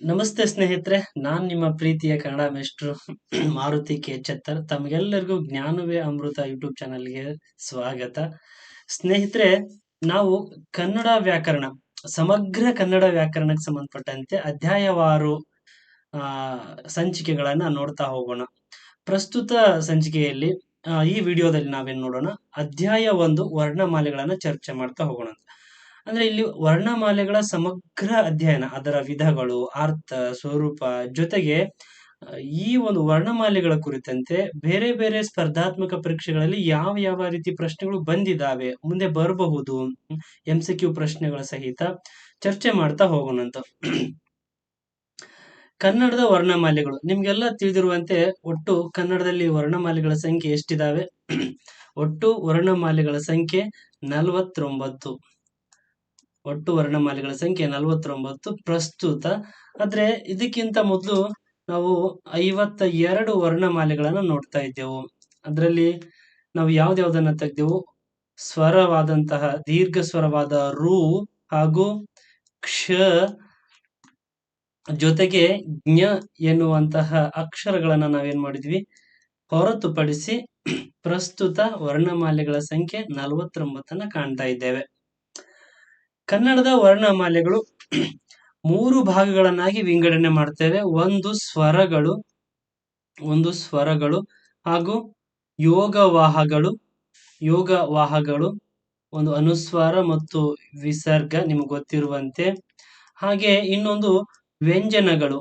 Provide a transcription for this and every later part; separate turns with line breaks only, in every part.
ನಮಸ್ತೆ ಸ್ನೇಹಿತರೆ, ನಾನ್ ನಿಮ್ಮ ಪ್ರೀತಿಯ ಕನ್ನಡ ಮೇಷ್ಟ್ರು ಮಾರುತಿ ಕೆ. ಛತ್ತರ್. ತಮಗೆಲ್ಲರಿಗೂ ಜ್ಞಾನವೇ ಅಮೃತ ಯೂಟ್ಯೂಬ್ ಚಾನಲ್‌ಗೆ ಸ್ವಾಗತ. ಸ್ನೇಹಿತರೆ, ನಾವು ಕನ್ನಡ ವ್ಯಾಕರಣ, ಸಮಗ್ರ ಕನ್ನಡ ವ್ಯಾಕರಣಕ್ಕೆ ಸಂಬಂಧಪಟ್ಟಂತೆ ಅಧ್ಯಾಯವಾರು ಆ, ಸಂಚಿಕೆಗಳನ್ನ ನೋಡ್ತಾ ಹೋಗೋಣ. ಪ್ರಸ್ತುತ ಸಂಚಿಕೆಯಲ್ಲಿ ಈ ವಿಡಿಯೋದಲ್ಲಿ ನಾವೇನ್ ನೋಡೋಣ, ಅಧ್ಯಾಯ 1 ವರ್ಣಮಾಲೆಗಳನ್ನ ಚರ್ಚೆ ಮಾಡ್ತಾ ಹೋಗೋಣ. ಅಂದ್ರೆ ಇಲ್ಲಿ ವರ್ಣಮಾಲೆಗಳ ಸಮಗ್ರ ಅಧ್ಯಯನ, ಅದರ ವಿಧಗಳು, ಅರ್ಥ, ಸ್ವರೂಪ ಜೊತೆಗೆ ಈ ಒಂದು ವರ್ಣಮಾಲೆಗಳ ಕುರಿತಂತೆ ಬೇರೆ ಬೇರೆ ಸ್ಪರ್ಧಾತ್ಮಕ ಪರೀಕ್ಷೆಗಳಲ್ಲಿ ಯಾವ ಯಾವ ರೀತಿ ಪ್ರಶ್ನೆಗಳು ಬಂದಿದ್ದಾವೆ, ಮುಂದೆ ಬರಬಹುದು, MCQ ಪ್ರಶ್ನೆಗಳ ಸಹಿತ ಚರ್ಚೆ ಮಾಡ್ತಾ ಹೋಗೋಣಂತ. ಕನ್ನಡದ ವರ್ಣಮಾಲೆಗಳು ನಿಮ್ಗೆಲ್ಲ ತಿಳಿದಿರುವಂತೆ ಒಟ್ಟು ಕನ್ನಡದಲ್ಲಿ ವರ್ಣಮಾಲೆಗಳ ಸಂಖ್ಯೆ ಎಷ್ಟಿದಾವೆ? ಒಟ್ಟು ವರ್ಣಮಾಲೆಗಳ ಸಂಖ್ಯೆ 49. ಒಟ್ಟು ವರ್ಣಮಾಲೆಗಳ ಸಂಖ್ಯೆ 49 ಪ್ರಸ್ತುತ. ಆದ್ರೆ ಇದಕ್ಕಿಂತ ಮೊದಲು ನಾವು 52 ವರ್ಣಮಾಲೆಗಳನ್ನ ನೋಡ್ತಾ ಇದ್ದೆವು. ಅದರಲ್ಲಿ ನಾವು ಯಾವ್ದ್ಯಾವ್ದನ್ನ ತೆಗ್ದೆವು? ಸ್ವರವಾದಂತಹ ದೀರ್ಘ ಸ್ವರವಾದ ರು ಹಾಗೂ ಕ್ಷ ಜೊತೆಗೆ ಜ್ಞ ಎನ್ನುವಂತಹ ಅಕ್ಷರಗಳನ್ನ ನಾವೇನ್ ಮಾಡಿದ್ವಿ, ಹೊರತುಪಡಿಸಿ ಪ್ರಸ್ತುತ ವರ್ಣಮಾಲೆಗಳ ಸಂಖ್ಯೆ 49 ಕಾಣ್ತಾ ಇದ್ದೇವೆ. ಕನ್ನಡದ ವರ್ಣಮಾಲೆಗಳು 3 ಭಾಗಗಳನ್ನಾಗಿ ವಿಂಗಡಣೆ ಮಾಡ್ತೇವೆ. ಒಂದು ಸ್ವರಗಳು ಹಾಗೂ ಯೋಗವಾಹಗಳು, ಒಂದು ಅನುಸ್ವಾರ ಮತ್ತು ವಿಸರ್ಗ ನಿಮಗೆ ಗೊತ್ತಿರುವಂತೆ. ಹಾಗೆ ಇನ್ನೊಂದು ವ್ಯಂಜನಗಳು.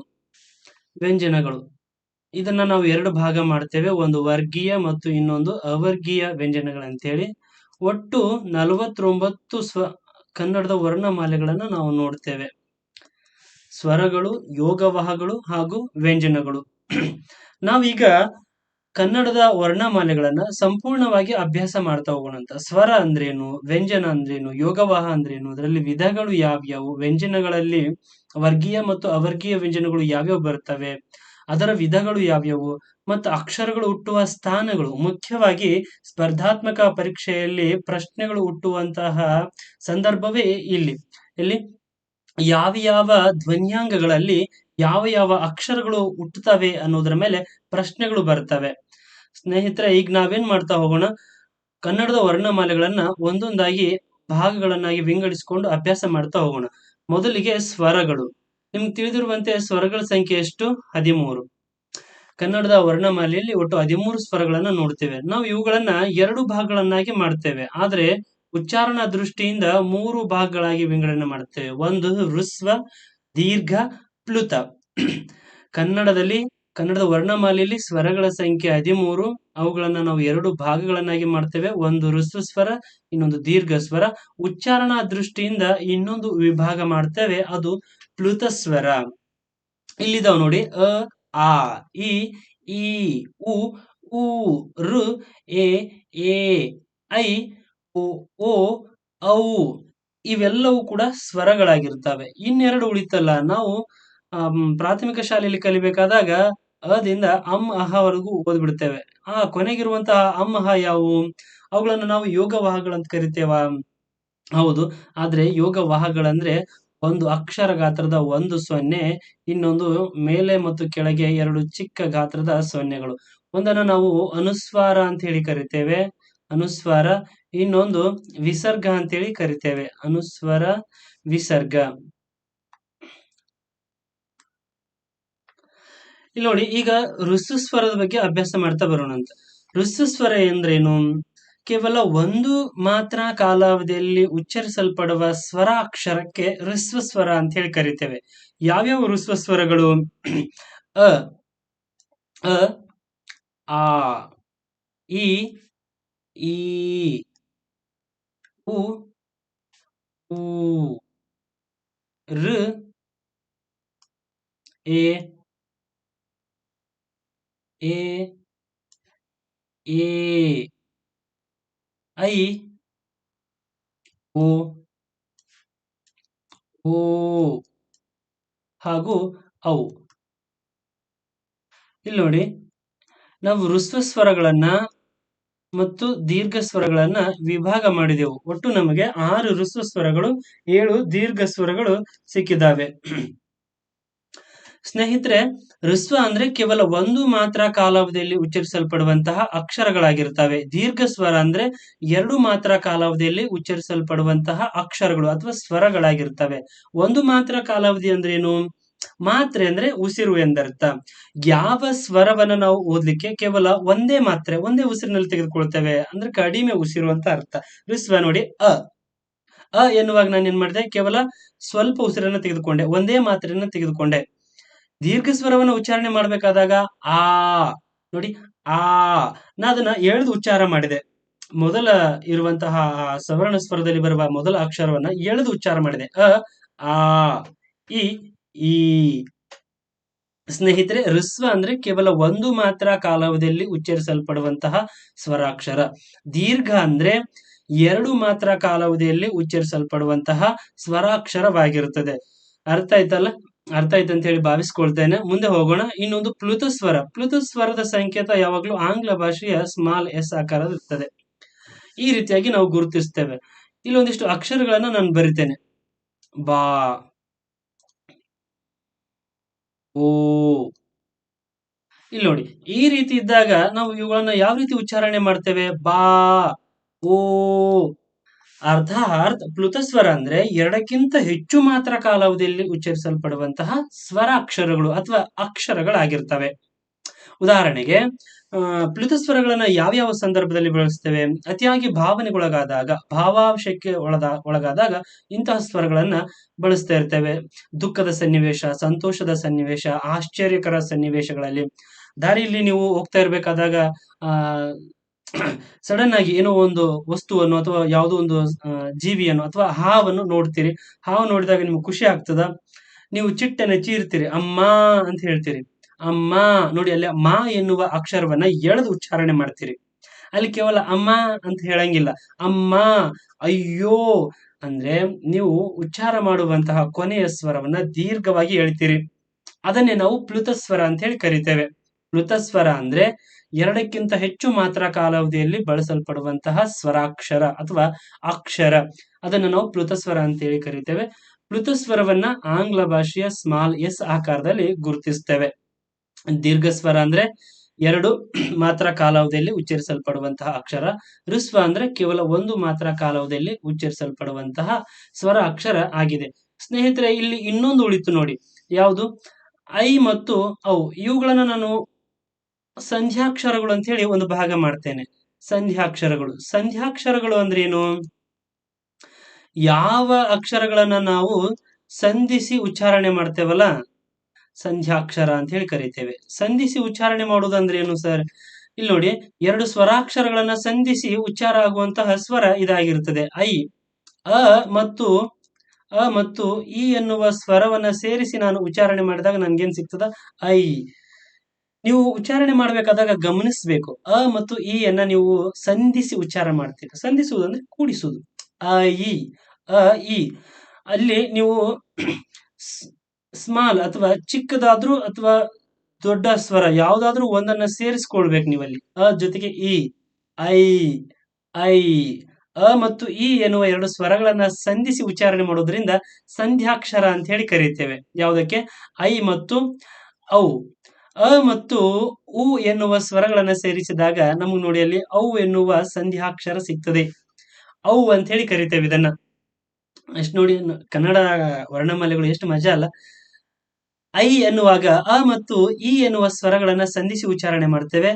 ಇದನ್ನ ನಾವು 2 ಭಾಗ ಮಾಡ್ತೇವೆ, ಒಂದು ವರ್ಗೀಯ ಮತ್ತು ಇನ್ನೊಂದು ಅವರ್ಗೀಯ ವ್ಯಂಜನಗಳಂತೇಳಿ. ಒಟ್ಟು 49 ಕನ್ನಡದ ವರ್ಣಮಾಲೆಗಳನ್ನ ನಾವು ನೋಡ್ತೇವೆ. ಸ್ವರಗಳು, ಯೋಗವಾಹಗಳು ಹಾಗೂ ವ್ಯಂಜನಗಳು. ನಾವೀಗ ಕನ್ನಡದ ವರ್ಣಮಾಲೆಗಳನ್ನ ಸಂಪೂರ್ಣವಾಗಿ ಅಭ್ಯಾಸ ಮಾಡ್ತಾ ಹೋಗೋಣಂತ. ಸ್ವರ ಅಂದ್ರೇನು, ವ್ಯಂಜನ ಅಂದ್ರೇನು, ಯೋಗವಾಹ ಅಂದ್ರೇನು, ಅದರಲ್ಲಿ ವಿಧಗಳು ಯಾವ್ಯಾವು, ವ್ಯಂಜನಗಳಲ್ಲಿ ವರ್ಗೀಯ ಮತ್ತು ಅವರ್ಗೀಯ ವ್ಯಂಜನಗಳು ಯಾವ್ಯಾವ ಬರ್ತವೆ, ಅದರ ವಿಧಗಳು ಯಾವ್ಯಾವು, ಮತ್ತು ಅಕ್ಷರಗಳು ಹುಟ್ಟುವ ಸ್ಥಾನಗಳು, ಮುಖ್ಯವಾಗಿ ಸ್ಪರ್ಧಾತ್ಮಕ ಪರೀಕ್ಷೆಯಲ್ಲಿ ಪ್ರಶ್ನೆಗಳು ಹುಟ್ಟುವಂತಹ ಸಂದರ್ಭವೇ ಇಲ್ಲಿ ಯಾವ ಯಾವ ಧ್ವನ್ಯಾಂಗಗಳಲ್ಲಿ ಯಾವ ಯಾವ ಅಕ್ಷರಗಳು ಹುಟ್ಟುತ್ತವೆ ಅನ್ನೋದ್ರ ಮೇಲೆ ಪ್ರಶ್ನೆಗಳು ಬರ್ತವೆ. ಸ್ನೇಹಿತರೆ, ಈಗ ನಾವೇನ್ ಮಾಡ್ತಾ ಹೋಗೋಣ, ಕನ್ನಡದ ವರ್ಣಮಾಲೆಗಳನ್ನ ಒಂದೊಂದಾಗಿ ಭಾಗಗಳನ್ನಾಗಿ ವಿಂಗಡಿಸಿಕೊಂಡು ಅಭ್ಯಾಸ ಮಾಡ್ತಾ ಹೋಗೋಣ. ಮೊದಲಿಗೆ ಸ್ವರಗಳು. ನಿಮ್ಗೆ ತಿಳಿದಿರುವಂತೆ ಸ್ವರಗಳ ಸಂಖ್ಯೆ ಎಷ್ಟು? 13. ಕನ್ನಡದ ವರ್ಣಮಾಲೆಯಲ್ಲಿ ಒಟ್ಟು 13 ಸ್ವರಗಳನ್ನ ನೋಡ್ತೇವೆ. ನಾವು ಇವುಗಳನ್ನ 2 ಭಾಗಗಳನ್ನಾಗಿ ಮಾಡ್ತೇವೆ, ಆದ್ರೆ ಉಚ್ಚಾರಣಾ ದೃಷ್ಟಿಯಿಂದ 3 ಭಾಗಗಳಾಗಿ ವಿಂಗಡಣೆ ಮಾಡುತ್ತೇವೆ. ಒಂದು ಹೃಸ್ವ, ದೀರ್ಘ, ಪ್ಲುತ. ಕನ್ನಡದ ವರ್ಣಮಾಲೆಯಲ್ಲಿ ಸ್ವರಗಳ ಸಂಖ್ಯೆ 13. ಅವುಗಳನ್ನ ನಾವು 2 ಭಾಗಗಳನ್ನಾಗಿ ಮಾಡ್ತೇವೆ, ಒಂದು ಹೃಸ್ವ ಸ್ವರ, ಇನ್ನೊಂದು ದೀರ್ಘ ಸ್ವರ. ಉಚ್ಚಾರಣಾ ದೃಷ್ಟಿಯಿಂದ ಇನ್ನೊಂದು ವಿಭಾಗ ಮಾಡ್ತೇವೆ, ಅದು ಪ್ಲುತ ಸ್ವರ. ಇಲ್ಲಿದಾವ್ ನೋಡಿ: ಅ, ಆ, ಇ, ಈ, ಉ, ಊ, ಋ, ಎ, ಐ, ಓ, ಔ. ಇವೆಲ್ಲವೂ ಕೂಡ ಸ್ವರಗಳಾಗಿರ್ತವೆ. ಇನ್ನೆರಡು ಉಳಿತಲ್ಲ, ನಾವು ಪ್ರಾಥಮಿಕ ಶಾಲೆಯಲ್ಲಿ ಕಲಿಬೇಕಾದಾಗ ಅದಿಂದ ಅಂ ಅಹವರೆಗೂ ಓದ್ಬಿಡ್ತೇವೆ. ಕೊನೆಗಿರುವಂತಹ ಅಂ ಅಹ ಯಾವುವು? ಅವುಗಳನ್ನು ನಾವು ಯೋಗವಾಹಗಳಂತ ಕರಿತೇವ? ಹೌದು. ಆದ್ರೆ ಯೋಗವಾಹಗಳಂದ್ರೆ ಒಂದು ಅಕ್ಷರ ಗಾತ್ರದ 1 ಸೊನ್ನೆ, ಇನ್ನೊಂದು ಮೇಲೆ ಮತ್ತು ಕೆಳಗೆ 2 ಚಿಕ್ಕ ಗಾತ್ರದ ಸೊನ್ನೆಗಳು. ಒಂದನ್ನ ನಾವು ಅನುಸ್ವಾರ ಅಂತ ಹೇಳಿ ಕರಿತೇವೆ, ಅನುಸ್ವಾರ. ಇನ್ನೊಂದು ವಿಸರ್ಗ ಅಂತೇಳಿ ಕರಿತೇವೆ, ಅನುಸ್ವರ, ವಿಸರ್ಗ. ಇಲ್ಲಿ ನೋಡಿ, ಈಗ ಋಸ್ವ ಸ್ವರದ ಬಗ್ಗೆ ಅಭ್ಯಾಸ ಮಾಡ್ತಾ ಬರೋಣ ಅಂತ. ಋಸ್ವ ಸ್ವರ ಎಂದ್ರೇನು? ಕೇವಲ ಒಂದು ಮಾತ್ರ ಕಾಲಾವಧಿಯಲ್ಲಿ ಉಚ್ಚರಿಸಲ್ಪಡುವ ಸ್ವರ ಅಕ್ಷರಕ್ಕೆ ಋಸ್ವ ಸ್ವರ ಅಂತ ಹೇಳಿ ಕರಿತೇವೆ. ಯಾವ್ಯಾವ ಋಸ್ವ ಸ್ವರಗಳು? ಅ, ಆ, ಇ, ಈ, ಉ, ಊ, ಋ, ಎ, ಐ, ಓ ಹಾಗೂ ಔ. ಇಲ್ಲಿ ನೋಡಿ, ನಾವು ಋಸ್ವ ಸ್ವರಗಳನ್ನ ಮತ್ತು ದೀರ್ಘ ಸ್ವರಗಳನ್ನ ವಿಭಾಗ ಮಾಡಿದೆವು. ಒಟ್ಟು ನಮಗೆ 6 ಋಸ್ವ ಸ್ವರಗಳು, 7 ದೀರ್ಘ ಸ್ವರಗಳು ಸಿಕ್ಕಿದ್ದಾವೆ. ಸ್ನೇಹಿತರೆ, ಹ್ರಸ್ವ ಅಂದ್ರೆ ಕೇವಲ ಒಂದು ಮಾತ್ರ ಕಾಲಾವಧಿಯಲ್ಲಿ ಉಚ್ಚರಿಸಲ್ಪಡುವಂತಹ ಅಕ್ಷರಗಳಾಗಿರ್ತವೆ. ದೀರ್ಘ ಸ್ವರ ಅಂದ್ರೆ ಎರಡು ಮಾತ್ರ ಕಾಲಾವಧಿಯಲ್ಲಿ ಉಚ್ಚರಿಸಲ್ಪಡುವಂತಹ ಅಕ್ಷರಗಳು ಅಥವಾ ಸ್ವರಗಳಾಗಿರ್ತವೆ. ಒಂದು ಮಾತ್ರ ಕಾಲಾವಧಿ ಅಂದ್ರೆ ಏನು? ಮಾತ್ರೆ ಅಂದ್ರೆ ಉಸಿರು ಎಂದರ್ಥ. ಯಾವ ಸ್ವರವನ್ನ ನಾವು ಓದ್ಲಿಕ್ಕೆ ಕೇವಲ ಒಂದೇ ಉಸಿರಿನಲ್ಲಿ ತೆಗೆದುಕೊಳ್ತೇವೆ ಅಂದ್ರೆ ಕಡಿಮೆ ಉಸಿರು ಅಂತ ಅರ್ಥ. ಹ್ರಸ್ವ ನೋಡಿ, ಅ ಎನ್ನುವಾಗ ನಾನು ಏನ್ ಮಾಡಿದೆ, ಕೇವಲ ಸ್ವಲ್ಪ ಉಸಿರನ್ನ ತೆಗೆದುಕೊಂಡೆ, ಒಂದೇ ಮಾತ್ರೆಯನ್ನ ತೆಗೆದುಕೊಂಡೆ. ದೀರ್ಘ ಸ್ವರವನ್ನು ಉಚ್ಚಾರಣೆ ಮಾಡಬೇಕಾದಾಗ ಆ ನೋಡಿ, ಆ ನಾ ಅದನ್ನ ಎಳೆದು ಉಚ್ಚಾರ ಮಾಡಿದೆ. ಮೊದಲ ಇರುವಂತಹ ಸವರ್ಣ ಸ್ವರದಲ್ಲಿ ಬರುವ ಮೊದಲ ಅಕ್ಷರವನ್ನ ಎಳೆದು ಉಚ್ಚಾರ ಮಾಡಿದೆ. ಆ ಇ ಈ. ಸ್ನೇಹಿತರೆ, ಹ್ರಸ್ವ ಅಂದ್ರೆ ಕೇವಲ ಒಂದು ಮಾತ್ರ ಕಾಲಾವಧಿಯಲ್ಲಿ ಉಚ್ಚರಿಸಲ್ಪಡುವಂತಹ ಸ್ವರಾಕ್ಷರ. ದೀರ್ಘ ಅಂದ್ರೆ ಎರಡು ಮಾತ್ರ ಕಾಲಾವಧಿಯಲ್ಲಿ ಉಚ್ಚರಿಸಲ್ಪಡುವಂತಹ ಸ್ವರಾಕ್ಷರವಾಗಿರುತ್ತದೆ. ಅರ್ಥ ಆಯ್ತಲ್ಲ? ಅರ್ಥ ಆಯ್ತು ಅಂತ ಹೇಳಿ ಭಾವಿಸ್ಕೊಳ್ತೇನೆ. ಮುಂದೆ ಹೋಗೋಣ. ಇನ್ನೊಂದು ಪ್ಲುತ ಸ್ವರ. ಪ್ಲುತ ಸ್ವರದ ಸಂಕೇತ ಯಾವಾಗಲೂ ಆಂಗ್ಲ ಭಾಷೆಯ ಸ್ಮಾಲ್ ಎಸ್ ಆಕಾರದ ಇರ್ತದೆ. ಈ ರೀತಿಯಾಗಿ ನಾವು ಗುರುತಿಸ್ತೇವೆ. ಇಲ್ಲೊಂದಿಷ್ಟು ಅಕ್ಷರಗಳನ್ನ ನಾನು ಬರಿತೇನೆ. ಬಾ, ಓ. ಇಲ್ಲಿ ನೋಡಿ, ಈ ರೀತಿ ಇದ್ದಾಗ ನಾವು ಇವುಗಳನ್ನ ಯಾವ ರೀತಿ ಉಚ್ಚಾರಣೆ ಮಾಡ್ತೇವೆ? ಬಾ, ಓ. ಅರ್ಥಾತ್ ಪ್ಲುತಸ್ವರ ಅಂದ್ರೆ ಎರಡಕ್ಕಿಂತ ಹೆಚ್ಚು ಮಾತ್ರ ಕಾಲಾವಧಿಯಲ್ಲಿ ಉಚ್ಚರಿಸಲ್ಪಡುವಂತಹ ಸ್ವರಾಕ್ಷರಗಳು ಅಥವಾ ಅಕ್ಷರಗಳಾಗಿರ್ತವೆ. ಉದಾಹರಣೆಗೆ, ಪ್ಲುತಸ್ವರಗಳನ್ನ ಯಾವ್ಯಾವ ಸಂದರ್ಭದಲ್ಲಿ ಬಳಸ್ತೇವೆ? ಅತಿಯಾಗಿ ಭಾವನೆಗೊಳಗಾದಾಗ, ಭಾವಾಂಶಕ್ಕೆ ಒಳಗಾದಾಗ ಇಂತಹ ಸ್ವರಗಳನ್ನ ಬಳಸ್ತಾ ಇರ್ತೇವೆ. ದುಃಖದ ಸನ್ನಿವೇಶ, ಸಂತೋಷದ ಸನ್ನಿವೇಶ, ಆಶ್ಚರ್ಯಕರ ಸನ್ನಿವೇಶಗಳಲ್ಲಿ. ದಾರಿಯಲ್ಲಿ ನೀವು ಹೋಗ್ತಾ ಇರ್ಬೇಕಾದಾಗ ಸಡನ್ ಆಗಿ ಏನೋ ಒಂದು ವಸ್ತುವನ್ನು ಅಥವಾ ಯಾವುದೋ ಒಂದು ಜೀವಿಯನ್ನು ಅಥವಾ ಹಾವನ್ನು ನೋಡ್ತೀರಿ. ಹಾವು ನೋಡಿದಾಗ ನಿಮ್ಗೆ ಖುಷಿ ಆಗ್ತದ? ನೀವು ಚಿಟ್ಟನೆ ಚೀರ್ತೀರಿ, ಅಮ್ಮ ಅಂತ ಹೇಳ್ತೀರಿ. ಅಮ್ಮ ನೋಡಿ, ಅಲ್ಲಿ ಮಾ ಎನ್ನುವ ಅಕ್ಷರವನ್ನ ಎಳೆದು ಉಚ್ಚಾರಣೆ ಮಾಡ್ತೀರಿ. ಅಲ್ಲಿ ಕೇವಲ ಅಮ್ಮ ಅಂತ ಹೇಳಂಗಿಲ್ಲ, ಅಮ್ಮ, ಅಯ್ಯೋ ಅಂದ್ರೆ ನೀವು ಉಚ್ಚಾರ ಮಾಡುವಂತಹ ಕೊನೆಯ ಸ್ವರವನ್ನ ದೀರ್ಘವಾಗಿ ಹೇಳ್ತೀರಿ. ಅದನ್ನೇ ನಾವು ಪ್ಲುತಸ್ವರ ಅಂತ ಹೇಳಿ ಕರಿತೇವೆ. ಪ್ಲುತಸ್ವರ ಅಂದ್ರೆ ಎರಡಕ್ಕಿಂತ ಹೆಚ್ಚು ಮಾತ್ರ ಕಾಲಾವಧಿಯಲ್ಲಿ ಬಳಸಲ್ಪಡುವಂತಹ ಸ್ವರಾಕ್ಷರ ಅಥವಾ ಅಕ್ಷರ. ಅದನ್ನು ನಾವು ಪ್ಲುತಸ್ವರ ಅಂತ ಹೇಳಿ ಕರಿತೇವೆ. ಪ್ಲುತಸ್ವರವನ್ನ ಆಂಗ್ಲ ಭಾಷೆಯ ಸ್ಮಾಲ್ ಎಸ್ ಆಕಾರದಲ್ಲಿ ಗುರುತಿಸ್ತೇವೆ. ದೀರ್ಘ ಸ್ವರ ಅಂದ್ರೆ ಎರಡು ಮಾತ್ರ ಕಾಲಾವಧಿಯಲ್ಲಿ ಉಚ್ಚರಿಸಲ್ಪಡುವಂತಹ ಅಕ್ಷರ. ಹ್ರಸ್ವ ಅಂದ್ರೆ ಕೇವಲ ಒಂದು ಮಾತ್ರ ಕಾಲಾವಧಿಯಲ್ಲಿ ಉಚ್ಚರಿಸಲ್ಪಡುವಂತಹ ಸ್ವರ ಅಕ್ಷರ ಆಗಿದೆ. ಸ್ನೇಹಿತರೆ, ಇಲ್ಲಿ ಇನ್ನೊಂದು ಉಳಿತು ನೋಡಿ. ಯಾವುದು? ಐ ಮತ್ತು ಔ. ಇವುಗಳನ್ನ ನಾನು ಸಂಧ್ಯಾಕ್ಷರಗಳು ಅಂತ ಹೇಳಿ ಒಂದು ಭಾಗ ಮಾಡ್ತೇನೆ. ಸಂಧ್ಯಾಕ್ಷರಗಳು ಅಂದ್ರೆ ಏನು? ಯಾವ ಅಕ್ಷರಗಳನ್ನ ನಾವು ಸಂಧಿಸಿ ಉಚ್ಚಾರಣೆ ಮಾಡ್ತೇವಲ್ಲ, ಸಂಧ್ಯಾಕ್ಷರ ಅಂತ ಹೇಳಿ ಕರಿತೇವೆ. ಸಂಧಿಸಿ ಉಚ್ಚಾರಣೆ ಮಾಡುವುದಂದ್ರೆ ಏನು ಸರ್? ಇಲ್ಲಿ ನೋಡಿ, ಎರಡು ಸ್ವರಾಕ್ಷರಗಳನ್ನ ಸಂಧಿಸಿ ಉಚ್ಚಾರ ಆಗುವಂತಹ ಸ್ವರ ಇದಾಗಿರ್ತದೆ. ಐ. ಅ ಮತ್ತು ಈ ಎನ್ನುವ ಸ್ವರವನ್ನ ಸೇರಿಸಿ ನಾನು ಉಚ್ಚಾರಣೆ ಮಾಡಿದಾಗ ನನ್ಗೇನ್ ಸಿಗ್ತದ? ಐ. ನೀವು ಉಚ್ಚಾರಣೆ ಮಾಡಬೇಕಾದಾಗ ಗಮನಿಸಬೇಕು. ಅ ಮತ್ತು ಈ ಅನ್ನ ನೀವು ಸಂಧಿಸಿ ಉಚ್ಚಾರ ಮಾಡ್ತೀರಿ. ಸಂಧಿಸುವುದಂದ್ರೆ ಕೂಡಿಸುವುದು. ಇ, ಅ, ಇ. ಅಲ್ಲಿ ನೀವು ಸ್ಮಾಲ್ ಅಥವಾ ಚಿಕ್ಕದಾದ್ರೂ ಅಥವಾ ದೊಡ್ಡ ಸ್ವರ ಯಾವ್ದಾದ್ರೂ ಒಂದನ್ನ ಸೇರಿಸ್ಕೊಳ್ಬೇಕು ನೀವಲ್ಲಿ. ಅ ಜೊತೆಗೆ ಇ, ಐ, ಐ. ಅ ಮತ್ತು ಇ ಎನ್ನುವ ಎರಡು ಸ್ವರಗಳನ್ನ ಸಂಧಿಸಿ ಉಚ್ಚಾರಣೆ ಮಾಡೋದ್ರಿಂದ ಸಂಧ್ಯಾಕ್ಷರ ಅಂತ ಹೇಳಿ ಕರೀತೇವೆ. ಯಾವುದಕ್ಕೆ? ಐ ಮತ್ತು ಔ. ಅ ಮತ್ತು ಉ ಎನ್ನುವ ಸ್ವರಗಳನ್ನ ಸೇರಿಸಿದಾಗ ನಮಗ್ ನೋಡಿ ಅಲ್ಲಿ ಔ ಎನ್ನುವ ಸಂಧ್ಯಾಕ್ಷರ ಸಿಗ್ತದೆ. ಔ ಅಂತ ಹೇಳಿ ಕರಿತೇವೆ ಇದನ್ನ. ಅಷ್ಟು ನೋಡಿ, ಕನ್ನಡ ವರ್ಣಮಾಲೆಗಳು ಎಷ್ಟು ಮಜಾ ಅಲ್ಲ. ಐ ಎನ್ನುವಾಗ ಅ ಮತ್ತು ಇ ಎನ್ನುವ ಸ್ವರಗಳನ್ನ ಸಂಧಿಸಿ ಉಚ್ಚಾರಣೆ ಮಾಡ್ತೇವೆ.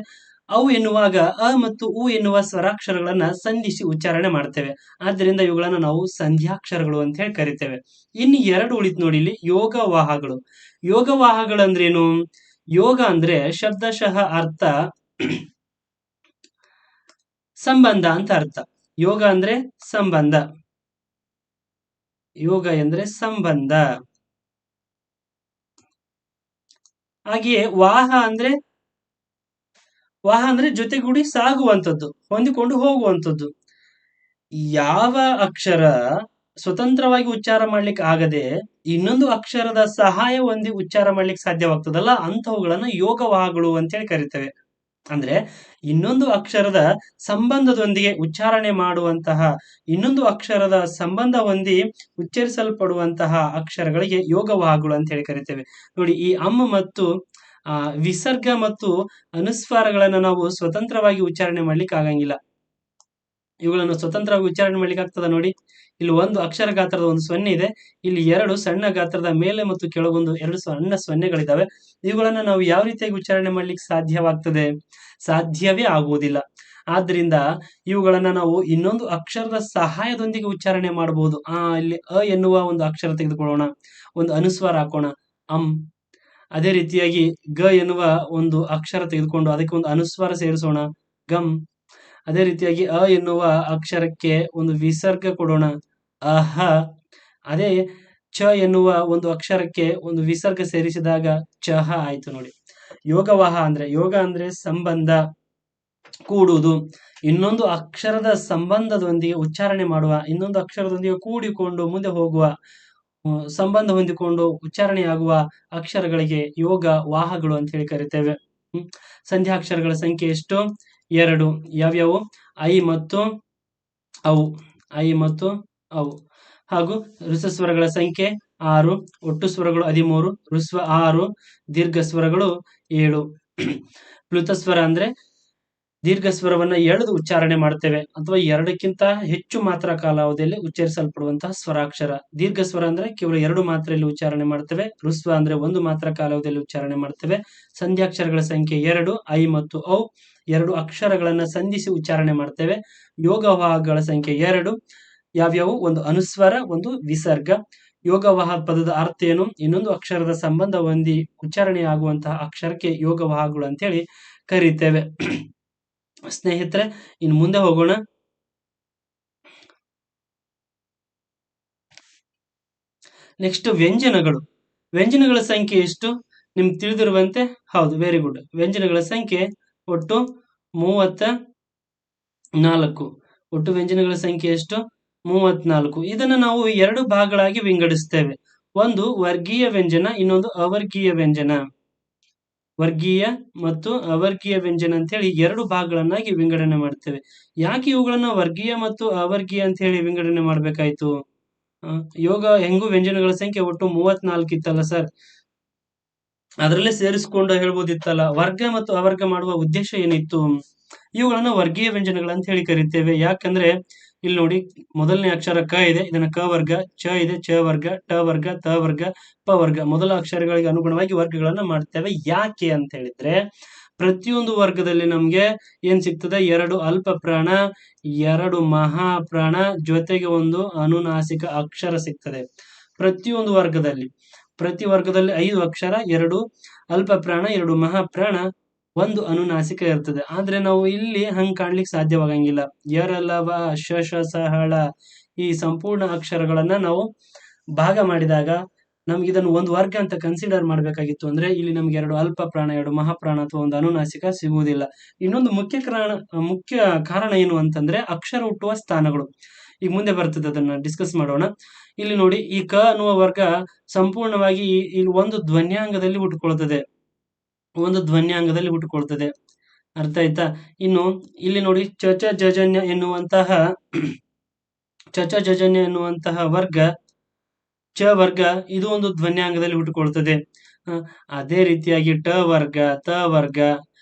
ಔ ಎನ್ನುವಾಗ ಅ ಮತ್ತು ಉ ಎನ್ನುವ ಸ್ವರಾಕ್ಷರಗಳನ್ನ ಸಂಧಿಸಿ ಉಚ್ಚಾರಣೆ ಮಾಡ್ತೇವೆ. ಆದ್ದರಿಂದ ಇವುಗಳನ್ನ ನಾವು ಸಂಧ್ಯಾಕ್ಷರಗಳು ಅಂತ ಹೇಳಿ ಕರಿತೇವೆ. ಇನ್ನು ಎರಡು ಉಳಿತು ನೋಡಿ ಇಲ್ಲಿ, ಯೋಗವಾಹಗಳು. ಯೋಗವಾಹಗಳಂದ್ರೇನು? ಯೋಗ ಅಂದ್ರೆ ಶಬ್ದಶಃ ಅರ್ಥ ಸಂಬಂಧ ಅಂತ ಅರ್ಥ. ಯೋಗ ಅಂದ್ರೆ ಸಂಬಂಧ, ಯೋಗ ಎಂದ್ರೆ ಸಂಬಂಧ. ಹಾಗೆಯೇ ವಾಹ ಅಂದ್ರೆ ಜೊತೆಗೂಡಿ ಸಾಗುವಂಥದ್ದು, ಹೊಂದಿಕೊಂಡು ಹೋಗುವಂಥದ್ದು. ಯಾವ ಅಕ್ಷರ ಸ್ವತಂತ್ರವಾಗಿ ಉಚ್ಚಾರ ಮಾಡ್ಲಿಕ್ಕೆ ಆಗದೆ ಇನ್ನೊಂದು ಅಕ್ಷರದ ಸಹಾಯ ಹೊಂದಿ ಉಚ್ಚಾರ ಮಾಡ್ಲಿಕ್ಕೆ ಸಾಧ್ಯವಾಗ್ತದಲ್ಲ, ಅಂತವುಗಳನ್ನ ಯೋಗವಾಹಗಳು ಅಂತೇಳಿ ಕರಿತೇವೆ. ಅಂದ್ರೆ ಇನ್ನೊಂದು ಅಕ್ಷರದ ಸಂಬಂಧದೊಂದಿಗೆ ಉಚ್ಚಾರಣೆ ಮಾಡುವಂತಹ, ಇನ್ನೊಂದು ಅಕ್ಷರದ ಸಂಬಂಧ ಹೊಂದಿ ಉಚ್ಚರಿಸಲ್ಪಡುವಂತಹ ಅಕ್ಷರಗಳಿಗೆ ಯೋಗವಾಹಗಳು ಅಂತ ಹೇಳಿ ಕರಿತೇವೆ. ನೋಡಿ, ಈ ಅಮ್ಮ ಮತ್ತು ವಿಸರ್ಗ ಮತ್ತು ಅನುಸ್ವಾರಗಳನ್ನ ನಾವು ಸ್ವತಂತ್ರವಾಗಿ ಉಚ್ಚಾರಣೆ ಮಾಡ್ಲಿಕ್ಕೆ ಆಗಂಗಿಲ್ಲ. ಇವುಗಳನ್ನು ಸ್ವತಂತ್ರವಾಗಿ ಉಚ್ಚಾರಣೆ ಮಾಡ್ಲಿಕ್ಕೆ ಆಗ್ತದ ನೋಡಿ. ಇಲ್ಲಿ ಒಂದು ಅಕ್ಷರ ಗಾತ್ರದ ಒಂದು ಸೊನ್ನೆ ಇದೆ, ಇಲ್ಲಿ ಎರಡು ಸಣ್ಣ ಗಾತ್ರದ ಮೇಲೆ ಮತ್ತು ಕೆಳಗೊಂದು ಎರಡು ಸಣ್ಣ ಸೊನ್ನೆಗಳಿದ್ದಾವೆ. ಇವುಗಳನ್ನ ನಾವು ಯಾವ ರೀತಿಯಾಗಿ ಉಚ್ಚಾರಣೆ ಮಾಡ್ಲಿಕ್ಕೆ ಸಾಧ್ಯವಾಗ್ತದೆ? ಸಾಧ್ಯವೇ ಆಗುವುದಿಲ್ಲ. ಆದ್ರಿಂದ ಇವುಗಳನ್ನ ನಾವು ಇನ್ನೊಂದು ಅಕ್ಷರದ ಸಹಾಯದೊಂದಿಗೆ ಉಚ್ಚಾರಣೆ ಮಾಡಬಹುದು. ಇಲ್ಲಿ ಎನ್ನುವ ಒಂದು ಅಕ್ಷರ ತೆಗೆದುಕೊಳ್ಳೋಣ, ಒಂದು ಅನುಸ್ವಾರ ಹಾಕೋಣ, ಅಂ. ಅದೇ ರೀತಿಯಾಗಿ ಗ ಎನ್ನುವ ಒಂದು ಅಕ್ಷರ ತೆಗೆದುಕೊಂಡು ಅದಕ್ಕೆ ಒಂದು ಅನುಸ್ವಾರ ಸೇರಿಸೋಣ, ಗಂ. ಅದೇ ರೀತಿಯಾಗಿ ಎನ್ನುವ ಅಕ್ಷರಕ್ಕೆ ಒಂದು ವಿಸರ್ಗ ಕೊಡೋಣ, ಅಹ. ಅದೇ ಚ ಎನ್ನುವ ಒಂದು ಅಕ್ಷರಕ್ಕೆ ಒಂದು ವಿಸರ್ಗ ಸೇರಿಸಿದಾಗ ಚಹ ಆಯ್ತು ನೋಡಿ. ಯೋಗವಾಹ ಅಂದ್ರೆ, ಯೋಗ ಅಂದ್ರೆ ಸಂಬಂಧ, ಕೂಡುವುದು, ಇನ್ನೊಂದು ಅಕ್ಷರದ ಸಂಬಂಧದೊಂದಿಗೆ ಉಚ್ಚಾರಣೆ ಮಾಡುವ, ಇನ್ನೊಂದು ಅಕ್ಷರದೊಂದಿಗೆ ಕೂಡಿಕೊಂಡು ಮುಂದೆ ಹೋಗುವ, ಸಂಬಂಧ ಹೊಂದಿಕೊಂಡು ಉಚ್ಚಾರಣೆಯಾಗುವ ಅಕ್ಷರಗಳಿಗೆ ಯೋಗ ವಾಹಗಳು ಅಂತ ಹೇಳಿ ಕರಿತೇವೆ. ಸಂಧ್ಯಾಕ್ಷರಗಳ ಸಂಖ್ಯೆ ಎಷ್ಟು? 2. ಯಾವ್ಯಾವು? ಐ ಮತ್ತು ಅವು, ಐ ಮತ್ತು ಅವು. ಹಾಗೂ ಋಸಸ್ವರಗಳ ಸಂಖ್ಯೆ 6, ಒಟ್ಟು ಸ್ವರಗಳು 13, ಋಸ್ವ 6, ದೀರ್ಘ ಸ್ವರಗಳು 7. ಪ್ಲುತಸ್ವರ ಅಂದ್ರೆ ದೀರ್ಘ ಸ್ವರವನ್ನ ಎಳೆದು ಉಚ್ಚಾರಣೆ ಮಾಡ್ತೇವೆ, ಅಥವಾ 2ಕ್ಕಿಂತ ಹೆಚ್ಚು ಮಾತ್ರ ಕಾಲಾವಧಿಯಲ್ಲಿ ಉಚ್ಚರಿಸಲ್ಪಡುವಂತಹ ಸ್ವರಾಕ್ಷರ. ದೀರ್ಘ ಸ್ವರ ಅಂದ್ರೆ ಕೇವಲ 2 ಮಾತ್ರೆಯಲ್ಲಿ ಉಚ್ಚಾರಣೆ ಮಾಡ್ತೇವೆ. ಋಸ್ವ ಅಂದ್ರೆ 1 ಮಾತ್ರ ಕಾಲಾವಧಿಯಲ್ಲಿ ಉಚ್ಚಾರಣೆ ಮಾಡ್ತೇವೆ. ಸಂಧ್ಯಾಕ್ಷರಗಳ ಸಂಖ್ಯೆ 2, ಐ ಮತ್ತು ಔ, 2 ಅಕ್ಷರಗಳನ್ನ ಸಂಧಿಸಿ ಉಚ್ಚಾರಣೆ ಮಾಡ್ತೇವೆ. ಯೋಗವಾಹಗಳ ಸಂಖ್ಯೆ 2. ಯಾವ್ಯಾವು? ಒಂದು ಅನುಸ್ವಾರ, ಒಂದು ವಿಸರ್ಗ. ಯೋಗವಾಹ ಪದದ ಅರ್ಥ ಏನು? ಇನ್ನೊಂದು ಅಕ್ಷರದ ಸಂಬಂಧ ಹೊಂದಿ ಉಚ್ಚಾರಣೆಯಾಗುವಂತಹ ಅಕ್ಷರಕ್ಕೆ ಯೋಗವಾಹಗಳು ಅಂತೇಳಿ ಕರೀತೇವೆ. ಸ್ನೇಹಿತರೆ, ಇನ್ನು ಮುಂದೆ ಹೋಗೋಣ. ನೆಕ್ಸ್ಟ್ ವ್ಯಂಜನಗಳು. ವ್ಯಂಜನಗಳ ಸಂಖ್ಯೆ ಎಷ್ಟು? ನಿಮ್ಗೆ ತಿಳಿದಿರುವಂತೆ, ಹೌದು, ವೆರಿ ಗುಡ್. ವ್ಯಂಜನಗಳ ಸಂಖ್ಯೆ ಒಟ್ಟು 34. ಒಟ್ಟು ವ್ಯಂಜನಗಳ ಸಂಖ್ಯೆ ಎಷ್ಟು? 34. ಇದನ್ನು ನಾವು 2 ಭಾಗಗಳಾಗಿ ವಿಂಗಡಿಸ್ತೇವೆ. ಒಂದು ವರ್ಗೀಯ ವ್ಯಂಜನ, ಇನ್ನೊಂದು ಅವರ್ಗೀಯ ವ್ಯಂಜನ. ವರ್ಗೀಯ ಮತ್ತು ಅವರ್ಗೀಯ ವ್ಯಂಜನ ಅಂತ ಹೇಳಿ 2 ಭಾಗಗಳನ್ನಾಗಿ ವಿಂಗಡಣೆ ಮಾಡ್ತೇವೆ. ಯಾಕೆ ಇವುಗಳನ್ನ ವರ್ಗೀಯ ಮತ್ತು ಅವರ್ಗೀಯ ಅಂತ ಹೇಳಿ ವಿಂಗಡಣೆ ಮಾಡ್ಬೇಕಾಯ್ತು? ಯೋಗ ಹೆಂಗು ವ್ಯಂಜನಗಳ ಸಂಖ್ಯೆ ಒಟ್ಟು 34 ಇತ್ತಲ್ಲ ಸರ್, ಅದರಲ್ಲೇ ಸೇರಿಸ್ಕೊಂಡು ಹೇಳ್ಬೋದಿತ್ತಲ್ಲ. ವರ್ಗ ಮತ್ತು ಅವರ್ಗ ಮಾಡುವ ಉದ್ದೇಶ ಏನಿತ್ತು? ಇವುಗಳನ್ನ ವರ್ಗೀಯ ವ್ಯಂಜನಗಳಂತ ಹೇಳಿ ಕರಿತೇವೆ. ಯಾಕಂದ್ರೆ ಇಲ್ಲಿ ನೋಡಿ, ಮೊದಲನೇ ಅಕ್ಷರ ಕ ಇದೆ, ಇದನ್ನ ಕ ವರ್ಗ, ಚ ಇದೆ ಚ ವರ್ಗ, ಟ ವರ್ಗ, ತ ವರ್ಗ, ಪ ವರ್ಗ. ಮೊದಲ ಅಕ್ಷರಗಳಿಗೆ ಅನುಗುಣವಾಗಿ ವರ್ಗಗಳನ್ನ ಮಾಡ್ತೇವೆ. ಯಾಕೆ ಅಂತ ಹೇಳಿದ್ರೆ, ಪ್ರತಿಯೊಂದು ವರ್ಗದಲ್ಲಿ ನಮ್ಗೆ ಏನ್ ಸಿಗ್ತದೆ? 2 ಅಲ್ಪ ಪ್ರಾಣ, 2 ಮಹಾಪ್ರಾಣ, ಜೊತೆಗೆ ಒಂದು ಅನುನಾಸಿಕ ಅಕ್ಷರ ಸಿಗ್ತದೆ. ಪ್ರತಿಯೊಂದು ವರ್ಗದಲ್ಲಿ, ಪ್ರತಿ ವರ್ಗದಲ್ಲಿ 5 ಅಕ್ಷರ, 2 ಅಲ್ಪ ಪ್ರಾಣ, 2 ಮಹಾಪ್ರಾಣ, 1 ಅನುನಾಸಿಕ ಇರ್ತದೆ. ಆದ್ರೆ ನಾವು ಇಲ್ಲಿ ಹಂಗ್ ಕಾಣ್ಲಿಕ್ಕೆ ಸಾಧ್ಯವಾಗಂಗಿಲ್ಲ. ಯರಲವ ಶ ಸ ಹಳ ಈ ಸಂಪೂರ್ಣ ಅಕ್ಷರಗಳನ್ನ ನಾವು ಭಾಗ ಮಾಡಿದಾಗ ನಮ್ಗೆ ಇದನ್ನು ಒಂದು ವರ್ಗ ಅಂತ ಕನ್ಸಿಡರ್ ಮಾಡ್ಬೇಕಾಗಿತ್ತು. ಅಂದ್ರೆ ಇಲ್ಲಿ ನಮ್ಗೆ 2 ಅಲ್ಪ ಪ್ರಾಣ, 2 ಮಹಾಪ್ರಾಣ ಅಥವಾ ಒಂದು ಅನುನಾಸಿಕ ಸಿಗುವುದಿಲ್ಲ. ಇನ್ನೊಂದು ಮುಖ್ಯ ಕಾರಣ ಏನು ಅಂತಂದ್ರೆ ಅಕ್ಷರ ಹುಟ್ಟುವ ಸ್ಥಾನಗಳು. ಈಗ ಮುಂದೆ ಬರ್ತದೆ, ಅದನ್ನ ಡಿಸ್ಕಸ್ ಮಾಡೋಣ. ಇಲ್ಲಿ ನೋಡಿ, ಈ ಕ ಅನ್ನುವ ವರ್ಗ ಸಂಪೂರ್ಣವಾಗಿ ಇಲ್ಲಿ ಒಂದು ಧ್ವನ್ಯಾಂಗದಲ್ಲಿ ಹುಟ್ಟುಕೊಳ್ತದೆ, ಒಂದು ಧ್ವನ್ಯಾಂಗದಲ್ಲಿ ಹುಟ್ಟುಕೊಳ್ತದೆ. ಅರ್ಥ ಆಯ್ತಾ? ಇನ್ನು ಇಲ್ಲಿ ನೋಡಿ, ಚಚ ಜಜನ್ಯ ಎನ್ನುವಂತಹ ವರ್ಗ, ಚ ವರ್ಗ, ಇದು ಒಂದು ಧ್ವನ್ಯಾಂಗದಲ್ಲಿ ಹುಟ್ಟುಕೊಳ್ತದೆ. ಅದೇ ರೀತಿಯಾಗಿ ಟ ವರ್ಗ, ತ ವರ್ಗ,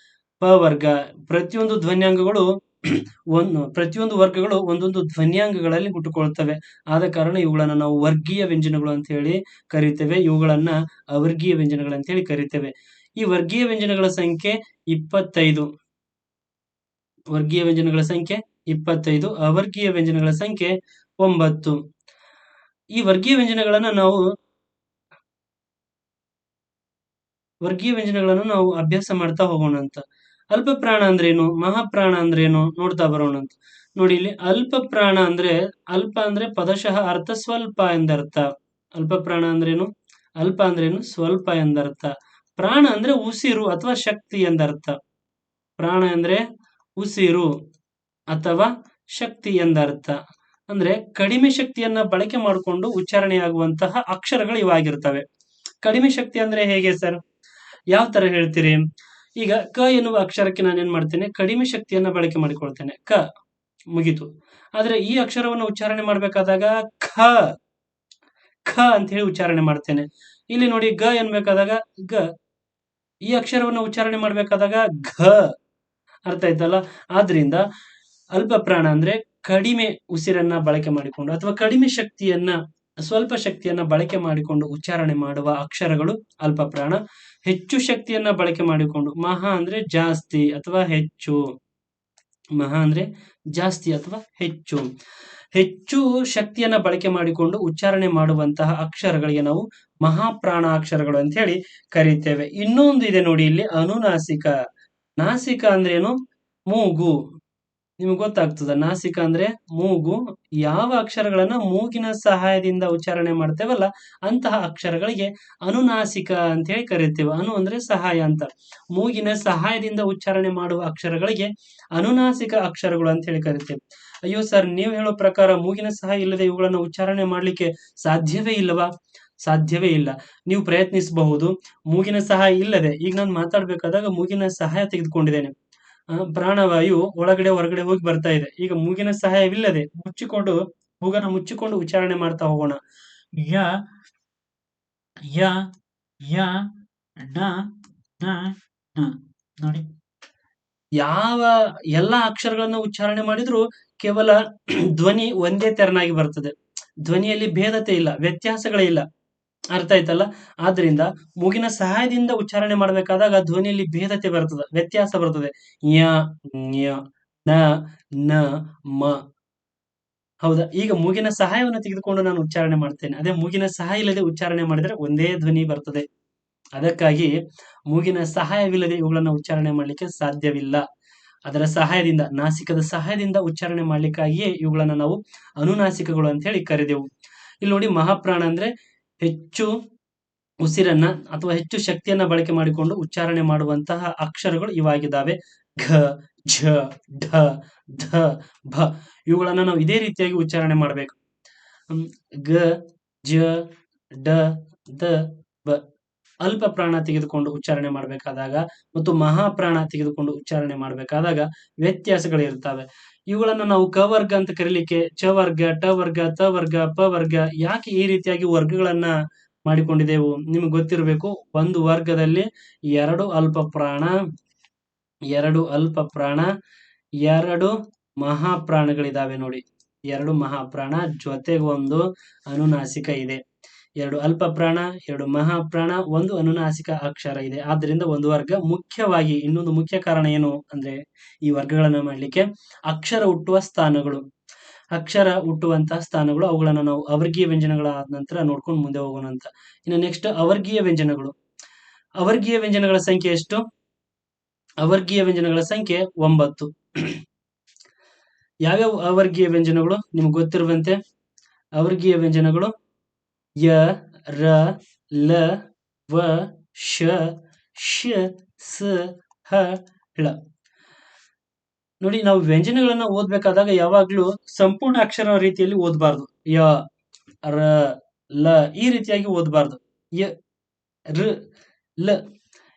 ಪ ವರ್ಗ, ಪ್ರತಿಯೊಂದು ಧ್ವನ್ಯಾಂಗಗಳು ಪ್ರತಿಯೊಂದು ವರ್ಗಗಳು ಒಂದೊಂದು ಧ್ವನ್ಯಾಂಗಗಳಲ್ಲಿ ಹುಟ್ಟುಕೊಳ್ತವೆ. ಆದ ಕಾರಣ ಇವುಗಳನ್ನ ನಾವು ವರ್ಗೀಯ ವ್ಯಂಜನಗಳು ಅಂತ ಹೇಳಿ ಕರಿತೇವೆ. ಇವುಗಳನ್ನ ಅವರ್ಗೀಯ ವ್ಯಂಜನಗಳು ಅಂತ ಹೇಳಿ ಕರಿತೇವೆ. ಈ ವರ್ಗೀಯ ವ್ಯಂಜನಗಳ ಸಂಖ್ಯೆ 25. ವರ್ಗೀಯ ವ್ಯಂಜನಗಳ ಸಂಖ್ಯೆ 25, ಅವರ್ಗೀಯ ವ್ಯಂಜನಗಳ ಸಂಖ್ಯೆ 9. ಈ ವರ್ಗೀಯ ವ್ಯಂಜನಗಳನ್ನು ನಾವು ಅಭ್ಯಾಸ ಮಾಡ್ತಾ ಹೋಗೋಣ ಅಂತ. ಅಲ್ಪ ಪ್ರಾಣ ಅಂದ್ರೇನು, ಮಹಾಪ್ರಾಣ ಅಂದ್ರೇನು ನೋಡ್ತಾ ಬರೋಣ ಅಂತ. ನೋಡಿ, ಇಲ್ಲಿ ಅಲ್ಪ ಪ್ರಾಣ ಅಂದ್ರೆ, ಅಲ್ಪ ಅಂದ್ರೆ ಪದಶಃ ಅರ್ಥ ಸ್ವಲ್ಪ ಎಂದರ್ಥ. ಅಲ್ಪ ಪ್ರಾಣ ಅಂದ್ರೇನು? ಅಲ್ಪ ಅಂದ್ರೇನು? ಸ್ವಲ್ಪ ಎಂದರ್ಥ. ಪ್ರಾಣ ಅಂದ್ರೆ ಉಸಿರು ಅಥವಾ ಶಕ್ತಿ ಎಂದರ್ಥ. ಪ್ರಾಣ ಅಂದ್ರೆ ಉಸಿರು ಅಥವಾ ಶಕ್ತಿ ಎಂದರ್ಥ. ಅಂದ್ರೆ ಕಡಿಮೆ ಶಕ್ತಿಯನ್ನ ಬಳಕೆ ಮಾಡಿಕೊಂಡು ಉಚ್ಚಾರಣೆಯಾಗುವಂತಹ ಅಕ್ಷರಗಳು ಇವಾಗಿರ್ತವೆ. ಕಡಿಮೆ ಶಕ್ತಿ ಅಂದ್ರೆ ಹೇಗೆ ಸರ್? ಯಾವ ತರ ಹೇಳ್ತೀರಿ? ಈಗ ಕ ಎನ್ನುವ ಅಕ್ಷರಕ್ಕೆ ನಾನು ಏನ್ ಮಾಡ್ತೇನೆ, ಕಡಿಮೆ ಶಕ್ತಿಯನ್ನ ಬಳಕೆ ಮಾಡಿಕೊಳ್ತೇನೆ. ಕ ಮುಗೀತು. ಆದ್ರೆ ಈ ಅಕ್ಷರವನ್ನು ಉಚ್ಚಾರಣೆ ಮಾಡ್ಬೇಕಾದಾಗ ಖ ಖ ಅಂತ ಹೇಳಿ ಉಚ್ಚಾರಣೆ ಮಾಡ್ತೇನೆ. ಇಲ್ಲಿ ನೋಡಿ ಗ ಎನ್ಬೇಕಾದಾಗ ಗ, ಈ ಅಕ್ಷರವನ್ನು ಉಚ್ಚಾರಣೆ ಮಾಡ್ಬೇಕಾದಾಗ ಘ. ಅರ್ಥ ಆಯ್ತಲ್ಲ. ಆದ್ರಿಂದ ಅಲ್ಪ ಪ್ರಾಣ ಅಂದ್ರೆ ಕಡಿಮೆ ಉಸಿರನ್ನ ಬಳಕೆ ಮಾಡಿಕೊಂಡು ಅಥವಾ ಕಡಿಮೆ ಶಕ್ತಿಯನ್ನ, ಸ್ವಲ್ಪ ಶಕ್ತಿಯನ್ನ ಬಳಕೆ ಮಾಡಿಕೊಂಡು ಉಚ್ಚಾರಣೆ ಮಾಡುವ ಅಕ್ಷರಗಳು ಅಲ್ಪ ಪ್ರಾಣ. ಹೆಚ್ಚು ಶಕ್ತಿಯನ್ನ ಬಳಕೆ ಮಾಡಿಕೊಂಡು, ಮಹಾ ಅಂದ್ರೆ ಜಾಸ್ತಿ ಅಥವಾ ಹೆಚ್ಚು, ಮಹಾ ಅಂದ್ರೆ ಜಾಸ್ತಿ ಅಥವಾ ಹೆಚ್ಚು, ಹೆಚ್ಚು ಶಕ್ತಿಯನ್ನ ಬಳಕೆ ಮಾಡಿಕೊಂಡು ಉಚ್ಚಾರಣೆ ಮಾಡುವಂತಹ ಅಕ್ಷರಗಳಿಗೆ ನಾವು ಮಹಾಪ್ರಾಣ ಅಕ್ಷರಗಳು ಅಂತ ಹೇಳಿ ಕರೀತೇವೆ. ಇನ್ನೊಂದು ಇದೆ ನೋಡಿ ಇಲ್ಲಿ, ಅನುನಾಸಿಕ. ನಾಸಿಕ ಅಂದ್ರೆ ಏನು? ಮೂಗು. ನಿಮ್ಗೆ ಗೊತ್ತಾಗ್ತದ, ನಾಸಿಕ ಅಂದ್ರೆ ಮೂಗು. ಯಾವ ಅಕ್ಷರಗಳನ್ನ ಮೂಗಿನ ಸಹಾಯದಿಂದ ಉಚ್ಚಾರಣೆ ಮಾಡ್ತೇವಲ್ಲ ಅಂತಹ ಅಕ್ಷರಗಳಿಗೆ ಅನುನಾಸಿಕ ಅಂತ ಹೇಳಿ ಕರಿತೇವೆ. ಅನು ಅಂದ್ರೆ ಸಹಾಯ ಅಂತ. ಮೂಗಿನ ಸಹಾಯದಿಂದ ಉಚ್ಚಾರಣೆ ಮಾಡುವ ಅಕ್ಷರಗಳಿಗೆ ಅನುನಾಸಿಕ ಅಕ್ಷರಗಳು ಅಂತ ಹೇಳಿ ಕರಿತೇವೆ. ಅಯ್ಯೋ ಸರ್, ನೀವು ಹೇಳೋ ಪ್ರಕಾರ ಮೂಗಿನ ಸಹಾಯ ಇಲ್ಲದೆ ಇವುಗಳನ್ನ ಉಚ್ಚಾರಣೆ ಮಾಡ್ಲಿಕ್ಕೆ ಸಾಧ್ಯವೇ ಇಲ್ಲವಾ? ಸಾಧ್ಯವೇ ಇಲ್ಲ. ನೀವು ಪ್ರಯತ್ನಿಸಬಹುದು ಮೂಗಿನ ಸಹಾಯ ಇಲ್ಲದೆ. ಈಗ ನಾನು ಮಾತಾಡ್ಬೇಕಾದಾಗ ಮೂಗಿನ ಸಹಾಯ ತೆಗೆದುಕೊಂಡಿದ್ದೇನೆ. ಪ್ರಾಣವಾಯು ಒಳಗಡೆ ಹೊರಗಡೆ ಹೋಗಿ ಬರ್ತಾ ಇದೆ. ಈಗ ಮೂಗಿನ ಸಹಾಯವಿಲ್ಲದೆ ಮುಚ್ಚಿಕೊಂಡು, ಮೂಗನ ಮುಚ್ಚಿಕೊಂಡು ಉಚ್ಚಾರಣೆ ಮಾಡ್ತಾ ಹೋಗೋಣ. ಯ ಯ ಯ ನ ನ ನ. ನೋಡಿ, ಯಾವ ಎಲ್ಲಾ ಅಕ್ಷರಗಳನ್ನು ಉಚ್ಚಾರಣೆ ಮಾಡಿದ್ರು ಕೇವಲ ಧ್ವನಿ ಒಂದೇ ತೆರನಾಗಿ ಬರ್ತದೆ. ಧ್ವನಿಯಲ್ಲಿ ಭೇದತೆ ಇಲ್ಲ, ವ್ಯತ್ಯಾಸಗಳೇ ಇಲ್ಲ. ಅರ್ಥ ಆಯ್ತಲ್ಲ. ಆದ್ರಿಂದ ಮೂಗಿನ ಸಹಾಯದಿಂದ ಉಚ್ಚಾರಣೆ ಮಾಡಬೇಕಾದಾಗ ಧ್ವನಿಯಲ್ಲಿ ಭೇದತೆ ಬರ್ತದೆ, ವ್ಯತ್ಯಾಸ ಬರ್ತದೆ. ಯ ನ್ಯ ನ ನ ಮ. ಹೌದಾ? ಈಗ ಮೂಗಿನ ಸಹಾಯವನ್ನು ತೆಗೆದುಕೊಂಡು ನಾನು ಉಚ್ಚಾರಣೆ ಮಾಡ್ತೇನೆ. ಅದೇ ಮೂಗಿನ ಸಹಾಯ ಇಲ್ಲದೆ ಉಚ್ಚಾರಣೆ ಮಾಡಿದ್ರೆ ಒಂದೇ ಧ್ವನಿ ಬರ್ತದೆ. ಅದಕ್ಕಾಗಿ ಮೂಗಿನ ಸಹಾಯವಿಲ್ಲದೆ ಇವುಗಳನ್ನ ಉಚ್ಚಾರಣೆ ಮಾಡ್ಲಿಕ್ಕೆ ಸಾಧ್ಯವಿಲ್ಲ. ಅದರ ಸಹಾಯದಿಂದ, ನಾಸಿಕದ ಸಹಾಯದಿಂದ ಉಚ್ಚಾರಣೆ ಮಾಡ್ಲಿಕ್ಕಾಗಿಯೇ ಇವುಗಳನ್ನ ನಾವು ಅನುನಾಸಿಕಗಳು ಅಂತ ಹೇಳಿ ಕರೆದೆವು. ಇಲ್ಲಿ ನೋಡಿ, ಮಹಾಪ್ರಾಣ ಅಂದ್ರೆ ಹೆಚ್ಚು ಉಸಿರನ್ನ ಅಥವಾ ಹೆಚ್ಚು ಶಕ್ತಿಯನ್ನ ಬಳಕೆ ಮಾಡಿಕೊಂಡು ಉಚ್ಚಾರಣೆ ಮಾಡುವಂತಹ ಅಕ್ಷರಗಳು ಇವಾಗಿದ್ದಾವೆ. ಘ, ಝ, ಢ, ಧ, ಭ. ಇವುಗಳನ್ನ ನಾವು ಇದೇ ರೀತಿಯಾಗಿ ಉಚ್ಚಾರಣೆ ಮಾಡಬೇಕು. ಗ, ಜ, ಡ, ದ, ಬ. ಅಲ್ಪ ಪ್ರಾಣ ತೆಗೆದುಕೊಂಡು ಉಚ್ಚಾರಣೆ ಮಾಡಬೇಕಾದಾಗ ಮತ್ತು ಮಹಾಪ್ರಾಣ ತೆಗೆದುಕೊಂಡು ಉಚ್ಚಾರಣೆ ಮಾಡಬೇಕಾದಾಗ ವ್ಯತ್ಯಾಸಗಳಿರ್ತವೆ. ಇವುಗಳನ್ನ ನಾವು ಕ ವರ್ಗ ಅಂತ ಕರೀಲಿಕ್ಕೆ ಚ ವರ್ಗ, ಟ ವರ್ಗ, ತ ವರ್ಗ, ಪ ವರ್ಗ, ಯಾಕೆ ಈ ರೀತಿಯಾಗಿ ವರ್ಗಗಳನ್ನ ಮಾಡಿಕೊಂಡಿದೆವು? ನಿಮ್ಗೆ ಗೊತ್ತಿರಬೇಕು. ಒಂದು ವರ್ಗದಲ್ಲಿ ಎರಡು ಅಲ್ಪ ಪ್ರಾಣ, ಎರಡು ಅಲ್ಪ ಪ್ರಾಣ, ಎರಡು ಮಹಾಪ್ರಾಣಗಳಿದಾವೆ ನೋಡಿ. ಎರಡು ಮಹಾಪ್ರಾಣ ಜೊತೆಗೆ ಒಂದು ಅನುನಾಸಿಕ ಇದೆ. ಎರಡು ಅಲ್ಪ ಪ್ರಾಣ, ಎರಡು ಮಹಾಪ್ರಾಣ, ಒಂದು ಅನುನಾಸಿಕ ಅಕ್ಷರ ಇದೆ. ಆದ್ದರಿಂದ ಒಂದು ವರ್ಗ. ಮುಖ್ಯವಾಗಿ ಇನ್ನೊಂದು ಮುಖ್ಯ ಕಾರಣ ಏನು ಅಂದ್ರೆ, ಈ ವರ್ಗಗಳನ್ನ ಮಾಡ್ಲಿಕ್ಕೆ ಅಕ್ಷರ ಹುಟ್ಟುವ ಸ್ಥಾನಗಳು, ಅಕ್ಷರ ಹುಟ್ಟುವಂತಹ ಸ್ಥಾನಗಳು, ಅವುಗಳನ್ನ ನಾವು ಅವರ್ಗೀಯ ವ್ಯಂಜನಗಳಾದ ನಂತರ ನೋಡ್ಕೊಂಡು ಮುಂದೆ ಹೋಗೋಣ ಅಂತ. ಇನ್ನು ನೆಕ್ಸ್ಟ್ ಅವರ್ಗೀಯ ವ್ಯಂಜನಗಳು. ಅವರ್ಗೀಯ ವ್ಯಂಜನಗಳ ಸಂಖ್ಯೆ ಎಷ್ಟು? ಅವರ್ಗೀಯ ವ್ಯಂಜನಗಳ ಸಂಖ್ಯೆ 9. ಯಾವ್ಯಾವ ಅವರ್ಗೀಯ ವ್ಯಂಜನಗಳು? ನಿಮ್ಗೆ ಗೊತ್ತಿರುವಂತೆ ಅವರ್ಗೀಯ ವ್ಯಂಜನಗಳು ಯ, ರ, ಲ, ವ, ಶ, ಶ, ಸ, ಹ, ಳ. ನೋಡಿ, ನಾವು ವ್ಯಂಜನಗಳನ್ನ ಓದ್ಬೇಕಾದಾಗ ಯಾವಾಗ್ಲೂ ಸಂಪೂರ್ಣ ಅಕ್ಷರ ರೀತಿಯಲ್ಲಿ ಓದಬಾರ್ದು. ಯ, ರ, ಲ ಈ ರೀತಿಯಾಗಿ ಓದಬಾರ್ದು. ಯ, ರ, ಲ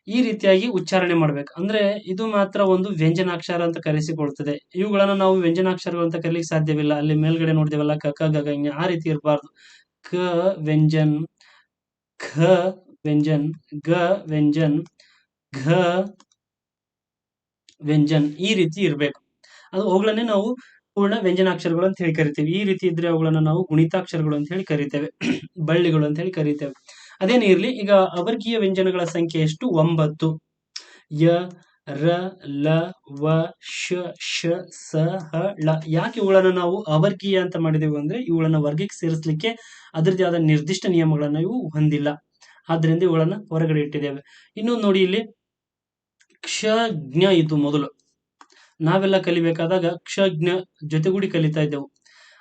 ಈ ರೀತಿಯಾಗಿ ಉಚ್ಚಾರಣೆ ಮಾಡ್ಬೇಕು. ಅಂದ್ರೆ ಇದು ಮಾತ್ರ ಒಂದು ವ್ಯಂಜನಾಕ್ಷರ ಅಂತ ಕರೆಸಿಕೊಳ್ತದೆ. ಇವುಗಳನ್ನ ನಾವು ವ್ಯಂಜನಾಕ್ಷರಗಳು ಅಂತ ಕರೀಲಿಕ್ಕೆ ಸಾಧ್ಯವಿಲ್ಲ. ಅಲ್ಲಿ ಮೇಲ್ಗಡೆ ನೋಡಿದೇವಲ್ಲ ಕ, ಕ, ಗ, ಗ, ಆ ರೀತಿ ಇರಬಾರ್ದು. ಕ ವ್ಯಂಜನ್, ಖ ವ್ಯಂಜನ್, ಗ ವ್ಯಂಜನ್, ಘ ವ್ಯಂಜನ್ ಈ ರೀತಿ ಇರಬೇಕು. ಅದು ಅವುಗಳನ್ನೇ ನಾವು ಪೂರ್ಣ ವ್ಯಂಜನಾಕ್ಷರಗಳು ಅಂತ ಹೇಳಿ ಕರಿತೇವೆ. ಈ ರೀತಿ ಇದ್ರೆ ಅವುಗಳನ್ನ ನಾವು ಗುಣಿತಾಕ್ಷರಗಳು ಅಂತ ಹೇಳಿ ಕರಿತೇವೆ, ಬಳ್ಳಿಗಳು ಅಂತ ಹೇಳಿ ಕರಿತೇವೆ. ಅದೇನೇ ಇರ್ಲಿ, ಈಗ ಅವರ್ಗೀಯ ವ್ಯಂಜನಗಳ ಸಂಖ್ಯೆ ಎಷ್ಟು? 9. ಯ, ರ, ಲ, ವ, ಶ, ಶ, ಸ, ಹ, ಳ. ಯಾಕೆ ಇವುಗಳನ್ನ ನಾವು ಅವರ್ಗೀಯ ಅಂತ ಮಾಡಿದೆವು ಅಂದ್ರೆ, ಇವುಗಳನ್ನ ವರ್ಗಕ್ಕೆ ಸೇರಿಸಲಿಕ್ಕೆ ಅದರದೇ ಆದ ನಿರ್ದಿಷ್ಟ ನಿಯಮಗಳನ್ನ ಇವು ಹೊಂದಿಲ್ಲ. ಆದ್ರಿಂದ ಇವುಗಳನ್ನ ಹೊರಗಡೆ ಇಟ್ಟಿದ್ದೇವೆ. ಇನ್ನೊಂದು ನೋಡಿ, ಇಲ್ಲಿ ಕ್ಷ ಜ್ಞ ಇತ್ತು ಮೊದಲು. ನಾವೆಲ್ಲ ಕಲಿಬೇಕಾದಾಗ ಕ್ಷ ಜ್ಞ ಜೊತೆಗೂಡಿ ಕಲಿತಾ ಇದ್ದೆವು.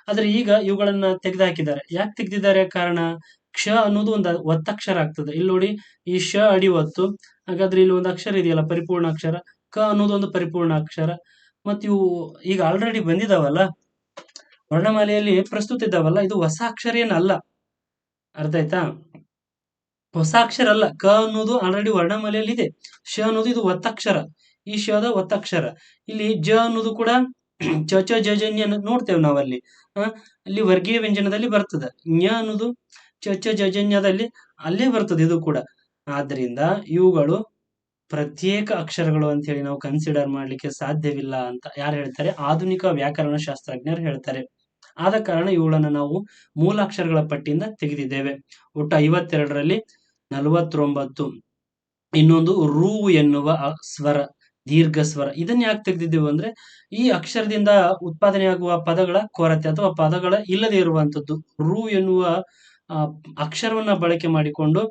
ಆದ್ರೆ ಈಗ ಇವುಗಳನ್ನ ತೆಗೆದುಹಾಕಿದ್ದಾರೆ. ಯಾಕೆ ತೆಗೆದಿದ್ದಾರೆ? ಕಾರಣ, ಕ್ಷ ಅನ್ನೋದು ಒಂದು ಒತ್ತಕ್ಷರ ಆಗ್ತದೆ. ಇಲ್ಲಿ ನೋಡಿ, ಈ ಶ ಅಡಿ ಒತ್ತು. ಹಾಗಾದ್ರೆ ಇಲ್ಲಿ ಒಂದು ಅಕ್ಷರ ಇದೆಯಲ್ಲ, ಪರಿಪೂರ್ಣ ಅಕ್ಷರ. ಕ ಅನ್ನೋದು ಒಂದು ಪರಿಪೂರ್ಣ ಅಕ್ಷರ. ಮತ್ತು ಇವು ಈಗ ಆಲ್ರೆಡಿ ಬಂದಿದಾವಲ್ಲ, ವರ್ಣಮಾಲೆಯಲ್ಲಿ ಪ್ರಸ್ತುತ ಇದ್ದಾವಲ್ಲ, ಇದು ಹೊಸ ಅಕ್ಷರ ಏನಲ್ಲ. ಅರ್ಥ ಆಯ್ತಾ? ಹೊಸ ಅಕ್ಷರ ಅಲ್ಲ. ಕ ಅನ್ನೋದು ಆಲ್ರೆಡಿ ವರ್ಣಮಾಲೆಯಲ್ಲಿ ಇದೆ. ಶ ಅನ್ನೋದು ಇದು ಒತ್ತಕ್ಷರ. ಈ ಶದ ಒತ್ತಕ್ಷರ. ಇಲ್ಲಿ ಜ ಅನ್ನೋದು ಕೂಡ ಚ ಚ ಜ ಜ ಜ್ಞ ಅನ್ನೋದ್ ನೋಡ್ತೇವೆ ನಾವಲ್ಲಿ. ಅಲ್ಲಿ ವರ್ಗೀಯ ವ್ಯಂಜನದಲ್ಲಿ ಬರ್ತದೆ. ಜ್ಞ ಅನ್ನೋದು ಚ ಚ ಜ ಜ ಜ್ಞದಲ್ಲಿ ಅಲ್ಲೇ ಬರ್ತದೆ ಇದು ಕೂಡ. ಆದ್ರಿಂದ ಇವುಗಳು ಪ್ರತ್ಯೇಕ ಅಕ್ಷರಗಳು ಅಂತ ಹೇಳಿ ನಾವು ಕನ್ಸಿಡರ್ ಮಾಡ್ಲಿಕ್ಕೆ ಸಾಧ್ಯವಿಲ್ಲ ಅಂತ ಯಾರು ಹೇಳ್ತಾರೆ? ಆಧುನಿಕ ವ್ಯಾಕರಣ ಶಾಸ್ತ್ರಜ್ಞರು ಹೇಳ್ತಾರೆ. ಆದ ಕಾರಣ ಇವುಗಳನ್ನು ನಾವು ಮೂಲಾಕ್ಷರಗಳ ಪಟ್ಟಿಯಿಂದ ತೆಗೆದಿದ್ದೇವೆ. ಒಟ್ಟು 52ರಲ್ಲಿ 49. ಇನ್ನೊಂದು ರು ಎನ್ನುವ ಸ್ವರ, ದೀರ್ಘ ಸ್ವರ. ಇದನ್ನ ಯಾಕೆ ತೆಗೆದಿದ್ದೇವೆ ಅಂದ್ರೆ, ಈ ಅಕ್ಷರದಿಂದ ಉತ್ಪಾದನೆಯಾಗುವ ಪದಗಳ ಕೊರತೆ ಅಥವಾ ಪದಗಳ ಇಲ್ಲದೆ ಇರುವಂತದ್ದು. ರು ಎನ್ನುವ ಅಕ್ಷರವನ್ನ ಬಳಕೆ ಮಾಡಿಕೊಂಡು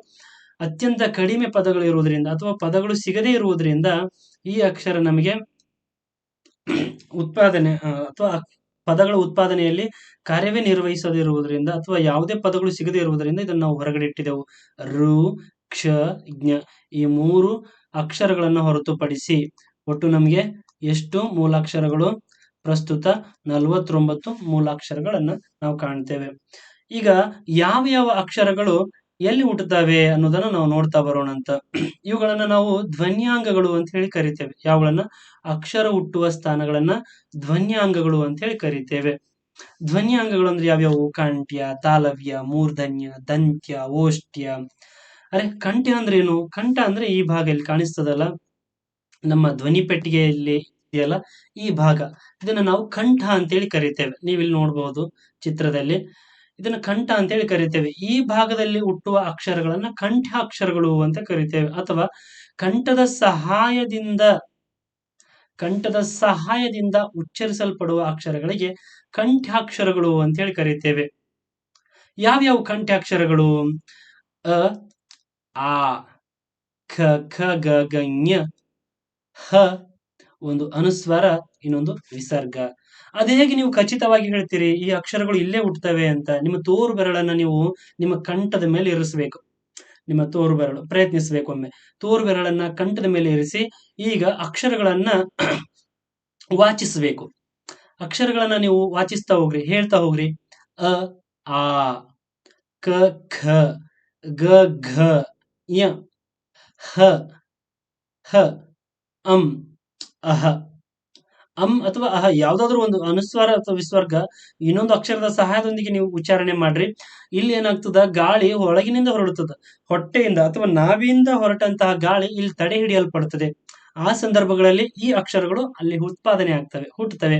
ಅತ್ಯಂತ ಕಡಿಮೆ ಪದಗಳು ಇರುವುದರಿಂದ ಅಥವಾ ಪದಗಳು ಸಿಗದೇ ಇರುವುದರಿಂದ ಈ ಅಕ್ಷರ ನಮಗೆ ಉತ್ಪಾದನೆ ಅಥವಾ ಪದಗಳ ಉತ್ಪಾದನೆಯಲ್ಲಿ ಕಾರ್ಯವೇ ನಿರ್ವಹಿಸದಿರುವುದರಿಂದ ಅಥವಾ ಯಾವುದೇ ಪದಗಳು ಸಿಗದೇ ಇರುವುದರಿಂದ ಇದನ್ನು ನಾವು ಹೊರಗಡೆ ಇಟ್ಟಿದ್ದೆವು. ರು, ಕ್ಷ, ಜ್ಞ ಈ 3 ಅಕ್ಷರಗಳನ್ನು ಹೊರತುಪಡಿಸಿ ಒಟ್ಟು ನಮಗೆ ಎಷ್ಟು ಮೂಲಾಕ್ಷರಗಳು? ಪ್ರಸ್ತುತ 49 ಮೂಲಾಕ್ಷರಗಳನ್ನ ನಾವು ಕಾಣ್ತೇವೆ. ಈಗ ಯಾವ ಯಾವ ಅಕ್ಷರಗಳು ಎಲ್ಲಿ ಹುಟ್ಟುತ್ತವೆ ಅನ್ನೋದನ್ನ ನಾವು ನೋಡ್ತಾ ಬರೋಣ ಅಂತ. ಇವುಗಳನ್ನ ನಾವು ಧ್ವನ್ಯಾಂಗಗಳು ಅಂತ ಹೇಳಿ ಕರಿತೇವೆ. ಯಾವುಗಳನ್ನ? ಅಕ್ಷರ ಹುಟ್ಟುವ ಸ್ಥಾನಗಳನ್ನ ಧ್ವನ್ಯಾಂಗಗಳು ಅಂತ ಹೇಳಿ ಕರಿತೇವೆ. ಧ್ವನ್ಯಾಂಗಗಳು ಅಂದ್ರೆ ಯಾವ್ಯಾವು? ಕಂಠ್ಯ, ತಾಲವ್ಯ, ಮೂರ್ಧನ್ಯ, ದಂತ್ಯ, ಓಷ್ಟ್ಯ. ಅರೆ, ಕಂಠ್ಯ ಅಂದ್ರೆ ಏನು? ಕಂಠ ಅಂದ್ರೆ ಈ ಭಾಗ ಇಲ್ಲಿ ಕಾಣಿಸ್ತದಲ್ಲ, ನಮ್ಮ ಧ್ವನಿ ಪೆಟ್ಟಿಗೆಯಲ್ಲಿ ಇದೆಯಲ್ಲ ಈ ಭಾಗ, ಇದನ್ನ ನಾವು ಕಂಠ ಅಂತೇಳಿ ಕರಿತೇವೆ. ನೀವಿಲ್ಲಿ ನೋಡಬಹುದು ಚಿತ್ರದಲ್ಲಿ. ಇದನ್ನ ಕಂಠ ಅಂತೇಳಿ ಕರಿತೇವೆ. ಈ ಭಾಗದಲ್ಲಿ ಹುಟ್ಟುವ ಅಕ್ಷರಗಳನ್ನ ಕಂಠಾಕ್ಷರಗಳು ಅಂತ ಕರಿತೇವೆ. ಅಥವಾ ಕಂಠದ ಸಹಾಯದಿಂದ ಉಚ್ಚರಿಸಲ್ಪಡುವ ಅಕ್ಷರಗಳಿಗೆ ಕಂಠಾಕ್ಷರಗಳು ಅಂತ ಹೇಳಿ ಕರಿತೇವೆ. ಯಾವ್ಯಾವ ಕಂಠಾಕ್ಷರಗಳು? ಅ, ಆ, ಖ, ಖ, ಗ, ಘ, ಞ, ಹ ಒಂದು ಅನುಸ್ವಾರ, ಇನ್ನೊಂದು ವಿಸರ್ಗ. ಅದು ಹೇಗೆ ನೀವು ಖಚಿತವಾಗಿ ಹೇಳ್ತೀರಿ ಈ ಅಕ್ಷರಗಳು ಇಲ್ಲೇ ಹುಟ್ಟುತ್ತವೆ ಅಂತ? ನಿಮ್ಮ ತೋರು ಬೆರಳನ್ನ ನೀವು ನಿಮ್ಮ ಕಂಠದ ಮೇಲೆ ಇರಿಸಬೇಕು. ನಿಮ್ಮ ತೋರು ಬೆರಳು ಪ್ರಯತ್ನಿಸಬೇಕು. ಒಮ್ಮೆ ತೋರು ಬೆರಳನ್ನ ಕಂಠದ ಮೇಲೆ ಇರಿಸಿ ಈಗ ಅಕ್ಷರಗಳನ್ನ ವಾಚಿಸಬೇಕು. ಅಕ್ಷರಗಳನ್ನ ನೀವು ವಾಚಿಸ್ತಾ ಹೋಗ್ರಿ, ಹೇಳ್ತಾ ಹೋಗ್ರಿ. ಅ, ಆ, ಕ, ಖ, ಗ, ಘ, ಞ, ಹ, ಹ, ಅಂ, ಅಹ. ಅಂ ಅಥವಾ ಅಹ ಯಾವ್ದಾದ್ರು ಒಂದು ಅನುಸ್ವಾರ ಅಥವಾ ವಿಸರ್ಗ ಇನ್ನೊಂದು ಅಕ್ಷರದ ಸಹಾಯದೊಂದಿಗೆ ನೀವು ಉಚ್ಚಾರಣೆ ಮಾಡ್ರಿ. ಇಲ್ಲಿ ಏನಾಗ್ತದ? ಗಾಳಿ ಒಳಗಿನಿಂದ ಹೊರಡುತ್ತದೆ. ಹೊಟ್ಟೆಯಿಂದ ಅಥವಾ ನಾಭಿಯಿಂದ ಹೊರಟಂತಹ ಗಾಳಿ ಇಲ್ಲಿ ತಡೆ ಹಿಡಿಯಲ್ಪಡುತ್ತದೆ. ಆ ಸಂದರ್ಭಗಳಲ್ಲಿ ಈ ಅಕ್ಷರಗಳು ಅಲ್ಲಿ ಉತ್ಪಾದನೆ ಆಗ್ತವೆ, ಹುಟ್ಟುತ್ತವೆ.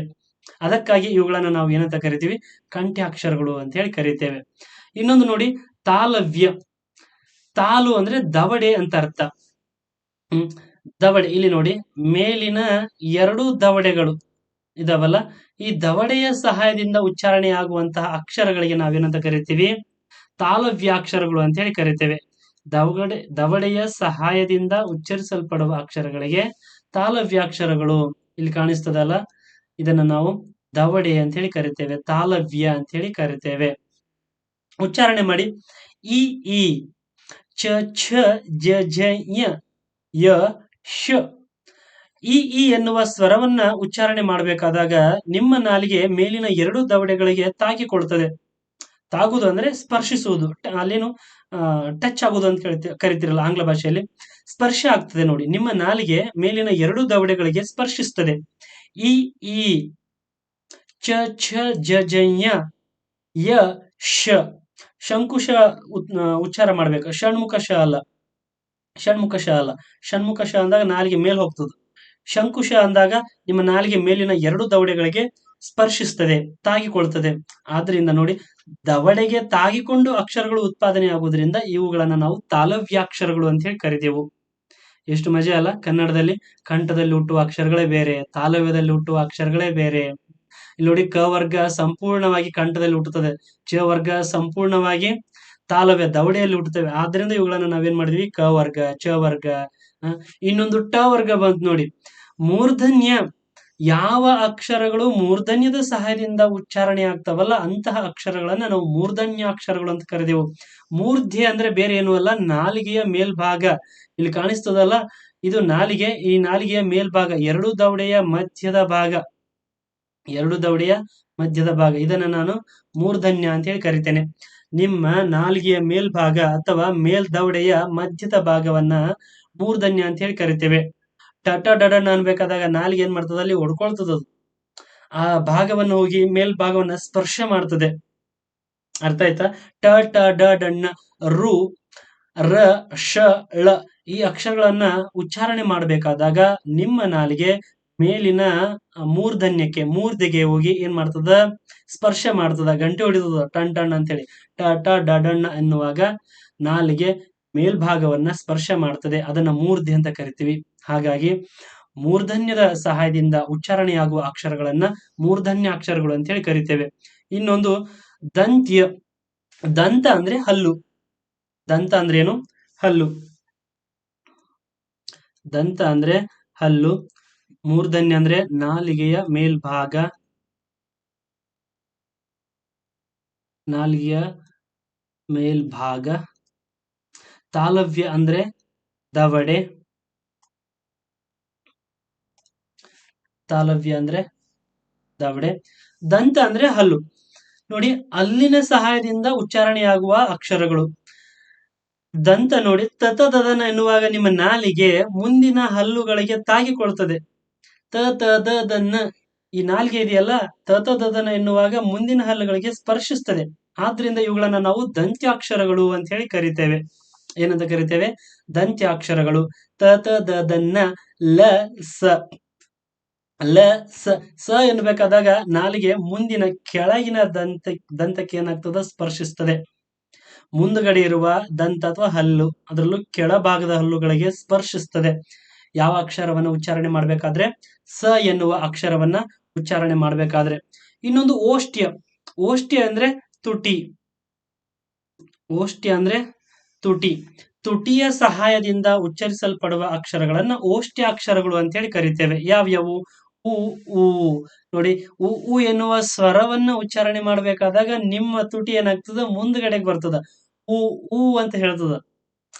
ಅದಕ್ಕಾಗಿ ಇವುಗಳನ್ನ ನಾವು ಏನಂತ ಕರಿತೀವಿ? ಕಂಠ್ಯಾಕ್ಷರಗಳು ಅಂತ ಹೇಳಿ ಕರಿತೇವೆ. ಇನ್ನೊಂದು ನೋಡಿ, ತಾಲವ್ಯ. ತಾಲು ಅಂದ್ರೆ ದವಡೆ ಅಂತ ಅರ್ಥ. ದವಡೆ. ಇಲ್ಲಿ ನೋಡಿ, ಮೇಲಿನ 2 ದವಡೆಗಳು ಇದಾವಲ್ಲ, ಈ ದವಡೆಯ ಸಹಾಯದಿಂದ ಉಚ್ಚಾರಣೆ ಆಗುವಂತಹ ಅಕ್ಷರಗಳಿಗೆ ನಾವೇನಂತ ಕರಿತೀವಿ? ತಾಲವ್ಯಾಕ್ಷರಗಳು ಅಂತ ಹೇಳಿ ಕರಿತೇವೆ. ದವಡೆಯ ಸಹಾಯದಿಂದ ಉಚ್ಚರಿಸಲ್ಪಡುವ ಅಕ್ಷರಗಳಿಗೆ ತಾಲವ್ಯಾಕ್ಷರಗಳು. ಇಲ್ಲಿ ಕಾಣಿಸ್ತದಲ್ಲ, ಇದನ್ನ ನಾವು ದವಡೆ ಅಂತ ಹೇಳಿ ಕರಿತೇವೆ, ತಾಲವ್ಯ ಅಂತ ಹೇಳಿ ಕರಿತೇವೆ. ಉಚ್ಚಾರಣೆ ಮಾಡಿ. ಇ, ಈ, ಚ, ಛ, ಜ, ಝ, ಞ, ಯ, ಶ. ಈ ಎನ್ನುವ ಸ್ವರವನ್ನ ಉಚ್ಚಾರಣೆ ಮಾಡಬೇಕಾದಾಗ ನಿಮ್ಮ ನಾಲಿಗೆ ಮೇಲಿನ 2 ದವಡೆಗಳಿಗೆ ತಾಗಿಕೊಳ್ತದೆ. ತಾಗುವುದು ಅಂದ್ರೆ ಸ್ಪರ್ಶಿಸುವುದು. ಅಲ್ಲೇನು ಟಚ್ ಆಗುವುದು ಅಂತ ಕರಿತಿರಲ್ಲ ಆಂಗ್ಲ ಭಾಷೆಯಲ್ಲಿ. ಸ್ಪರ್ಶ ಆಗ್ತದೆ ನೋಡಿ. ನಿಮ್ಮ ನಾಲಿಗೆ ಮೇಲಿನ 2 ದವಡೆಗಳಿಗೆ ಸ್ಪರ್ಶಿಸ್ತದೆ. ಇ, ಈ, ಚ, ಛ, ಜ, ಝ, ಞ, ಯ, ಶ. ಶಂಕುಶ ಉಚ್ಚಾರ ಮಾಡ್ಬೇಕು. ಷಣ್ಮುಖ ಶ ಅಲ್ಲ. ಷಣ್ಮುಖ ಶ ಅಂದಾಗ ನಾಲಿಗೆ ಮೇಲ್ ಹೋಗ್ತದೆ. ಶಂಕುಶ ಅಂದಾಗ ನಿಮ್ಮ ನಾಲಿಗೆ ಮೇಲಿನ 2 ದವಡೆಗಳಿಗೆ ಸ್ಪರ್ಶಿಸ್ತದೆ, ತಾಗಿಕೊಳ್ತದೆ. ಆದ್ರಿಂದ ನೋಡಿ, ದವಡೆಗೆ ತಾಗಿಕೊಂಡು ಅಕ್ಷರಗಳು ಉತ್ಪಾದನೆ ಆಗುವುದರಿಂದ ಇವುಗಳನ್ನ ನಾವು ತಾಲವ್ಯಾಕ್ಷರಗಳು ಅಂತ ಹೇಳಿ ಕರಿತೇವೆ. ಎಷ್ಟು ಮಜಾ ಅಲ್ಲ? ಕನ್ನಡದಲ್ಲಿ ಕಂಠದಲ್ಲಿ ಹುಟ್ಟುವ ಅಕ್ಷರಗಳೇ ಬೇರೆ, ತಾಲವ್ಯದಲ್ಲಿ ಹುಟ್ಟುವ ಅಕ್ಷರಗಳೇ ಬೇರೆ. ಇಲ್ಲಿ ನೋಡಿ, ಕ ವರ್ಗ ಸಂಪೂರ್ಣವಾಗಿ ಕಂಠದಲ್ಲಿ ಹುಟ್ಟುತ್ತದೆ. ಚ ವರ್ಗ ಸಂಪೂರ್ಣವಾಗಿ ತಾಲವ್ಯ ದವಡೆಯಲ್ಲಿ ಹುಟ್ಟುತ್ತವೆ. ಆದ್ರಿಂದ ಇವುಗಳನ್ನ ನಾವೇನ್ ಮಾಡಿದ್ವಿ? ಕ ವರ್ಗ, ಚ ವರ್ಗ. ಇನ್ನೊಂದು ಟ ವರ್ಗ ಬಂತು ನೋಡಿ. ಮೂರ್ಧನ್ಯ. ಯಾವ ಅಕ್ಷರಗಳು ಮೂರ್ಧನ್ಯದ ಸಹಾಯದಿಂದ ಉಚ್ಚಾರಣೆ ಆಗ್ತಾವಲ್ಲ ಅಂತಹ ಅಕ್ಷರಗಳನ್ನ ನಾವು ಮೂರ್ಧನ್ಯಾಕ್ಷರಗಳು ಅಂತ ಕರೆದೆವು. ಮೂರ್ಧ್ಯ ಅಂದ್ರೆ ಬೇರೆ ಏನು ಅಲ್ಲ, ನಾಲಿಗೆಯ ಮೇಲ್ಭಾಗ. ಇಲ್ಲಿ ಕಾಣಿಸ್ತದಲ್ಲ, ಇದು ನಾಲಿಗೆ. ಈ ನಾಲಿಗೆಯ ಮೇಲ್ಭಾಗ, 2 ದವಡೆಯ ಮಧ್ಯದ ಭಾಗ. 2 ದವಡೆಯ ಮಧ್ಯದ ಭಾಗ. ಇದನ್ನ ನಾನು ಮೂರ್ಧನ್ಯ ಅಂತ ಹೇಳಿ ಕರಿತೇನೆ. ನಿಮ್ಮ ನಾಲಿಗೆಯ ಮೇಲ್ಭಾಗ ಅಥವಾ ಮೇಲ್ದವಡೆಯ ಮಧ್ಯದ ಭಾಗವನ್ನ ಮೂರ್ಧನ್ಯ ಅಂತ ಹೇಳಿ ಕರಿತೇವೆ. ಟಟ ಡಡನ್ ಅನ್ಬೇಕಾದಾಗ ನಾಲಿಗೆ ಏನ್ ಮಾಡ್ತದ, ಅಲ್ಲಿ ಹೊಡ್ಕೊಳ್ತದ ಅದು. ಆ ಭಾಗವನ್ನು ಹೋಗಿ ಮೇಲ್ಭಾಗವನ್ನ ಸ್ಪರ್ಶ ಮಾಡ್ತದೆ. ಅರ್ಥ ಆಯ್ತಾ? ಟ ಟ ಡ ಡಣ್ಣ ರು ರ ಶ ಳ ಈ ಅಕ್ಷರಗಳನ್ನ ಉಚ್ಚಾರಣೆ ಮಾಡಬೇಕಾದಾಗ ನಿಮ್ಮ ನಾಲಿಗೆ ಮೇಲಿನ ಮೂರ್ಧನ್ಯಕ್ಕೆ ಮೂರ್ಧೆಗೆ ಹೋಗಿ ಏನ್ ಮಾಡ್ತದ, ಸ್ಪರ್ಶ ಮಾಡ್ತದ, ಗಂಟೆ ಹೊಡಿತದ ಟನ್ ಟನ್ ಅಂತೇಳಿ. ಟ ಟ ಡ ಡಣ್ಣ ಎನ್ನುವಾಗ ನಾಲಿಗೆ ಮೇಲ್ಭಾಗವನ್ನ ಸ್ಪರ್ಶ ಮಾಡ್ತದೆ, ಅದನ್ನ ಮೂರ್ಧೆ ಅಂತ ಕರಿತೀವಿ. ಹಾಗಾಗಿ ಮೂರ್ಧನ್ಯದ ಸಹಾಯದಿಂದ ಉಚ್ಚಾರಣೆಯಾಗುವ ಅಕ್ಷರಗಳನ್ನ ಮೂರ್ಧನ್ಯ ಅಕ್ಷರಗಳು ಅಂತ ಹೇಳಿ ಕರಿತೇವೆ. ಇನ್ನೊಂದು ದಂತ್ಯ. ದಂತ ಅಂದ್ರೆ ಹಲ್ಲು. ದಂತ ಅಂದ್ರೆ ಏನು? ಹಲ್ಲು. ದಂತ ಅಂದ್ರೆ ಹಲ್ಲು. ಮೂರ್ಧನ್ಯ ಅಂದ್ರೆ ನಾಲಿಗೆಯ ಮೇಲ್ಭಾಗ. ನಾಲಿಗೆಯ ಮೇಲ್ಭಾಗ. ತಾಲವ್ಯ ಅಂದ್ರೆ ದವಡೆ. ತಾಲವ್ಯ ಅಂದ್ರೆ ದವಡೆ. ದಂತ ಅಂದ್ರೆ ಹಲ್ಲು. ನೋಡಿ, ಹಲ್ಲಿನ ಸಹಾಯದಿಂದ ಉಚ್ಚಾರಣೆಯಾಗುವ ಅಕ್ಷರಗಳು. ದಂತ ನೋಡಿ, ತತದನ ಎನ್ನುವಾಗ ನಿಮ್ಮ ನಾಲಿಗೆ ಮುಂದಿನ ಹಲ್ಲುಗಳಿಗೆ ತಾಗಿಕೊಳ್ತದೆ. ತ ತ ದ ದನ್ನ ಈ ನಾಲಿಗೆ ಇದೆಯಲ್ಲ, ತತದನ ಎನ್ನುವಾಗ ಮುಂದಿನ ಹಲ್ಲುಗಳಿಗೆ ಸ್ಪರ್ಶಿಸ್ತದೆ. ಆದ್ರಿಂದ ಇವುಗಳನ್ನ ನಾವು ದಂತ್ಯಾಕ್ಷರಗಳು ಅಂತ ಹೇಳಿ ಕರಿತೇವೆ. ಏನಂತ ಕರಿತೇವೆ? ದಂತ್ಯಾಕ್ಷರಗಳು. ತ ತ ದ ದನ್ನ ಲ ಸ. ಲ ಸ ಸ ಎನ್ಬೇಕಾದಾಗ ನಾಲಿಗೆ ಮುಂದಿನ ಕೆಳಗಿನ ದಂತಕ್ಕೆ ಏನಾಗ್ತದ, ಸ್ಪರ್ಶಿಸ್ತದೆ. ಮುಂದುಗಡೆ ಇರುವ ದಂತ ಅಥವಾ ಹಲ್ಲು, ಅದರಲ್ಲೂ ಕೆಳಭಾಗದ ಹಲ್ಲುಗಳಿಗೆ ಸ್ಪರ್ಶಿಸ್ತದೆ. ಯಾವ ಅಕ್ಷರವನ್ನ ಉಚ್ಚಾರಣೆ ಮಾಡಬೇಕಾದ್ರೆ? ಸ ಎನ್ನುವ ಅಕ್ಷರವನ್ನ ಉಚ್ಚಾರಣೆ ಮಾಡಬೇಕಾದ್ರೆ. ಇನ್ನೊಂದು ಓಷ್ಟ್ಯ. ಓಷ್ಟ್ಯ ಅಂದ್ರೆ ತುಟಿ. ಓಷ್ಟ್ಯ ಅಂದ್ರೆ ತುಟಿ. ತುಟಿಯ ಸಹಾಯದಿಂದ ಉಚ್ಚರಿಸಲ್ಪಡುವ ಅಕ್ಷರಗಳನ್ನ ಓಷ್ಟ್ಯ ಅಕ್ಷರಗಳು ಅಂತ ಹೇಳಿ ಕರಿತೇವೆ. ಯಾವ್ಯಾವು? ಉ ಉ ನೋಡಿ, ಉ ಉ ಎನ್ನುವ ಸ್ವರವನ್ನ ಉಚ್ಚಾರಣೆ ಮಾಡಬೇಕಾದಾಗ ನಿಮ್ಮ ತುಟಿ ಏನಾಗ್ತದ, ಮುಂದ್ಗಡೆಗೆ ಬರ್ತದ. ಉ ಉ ಅಂತ ಹೇಳ್ತದ.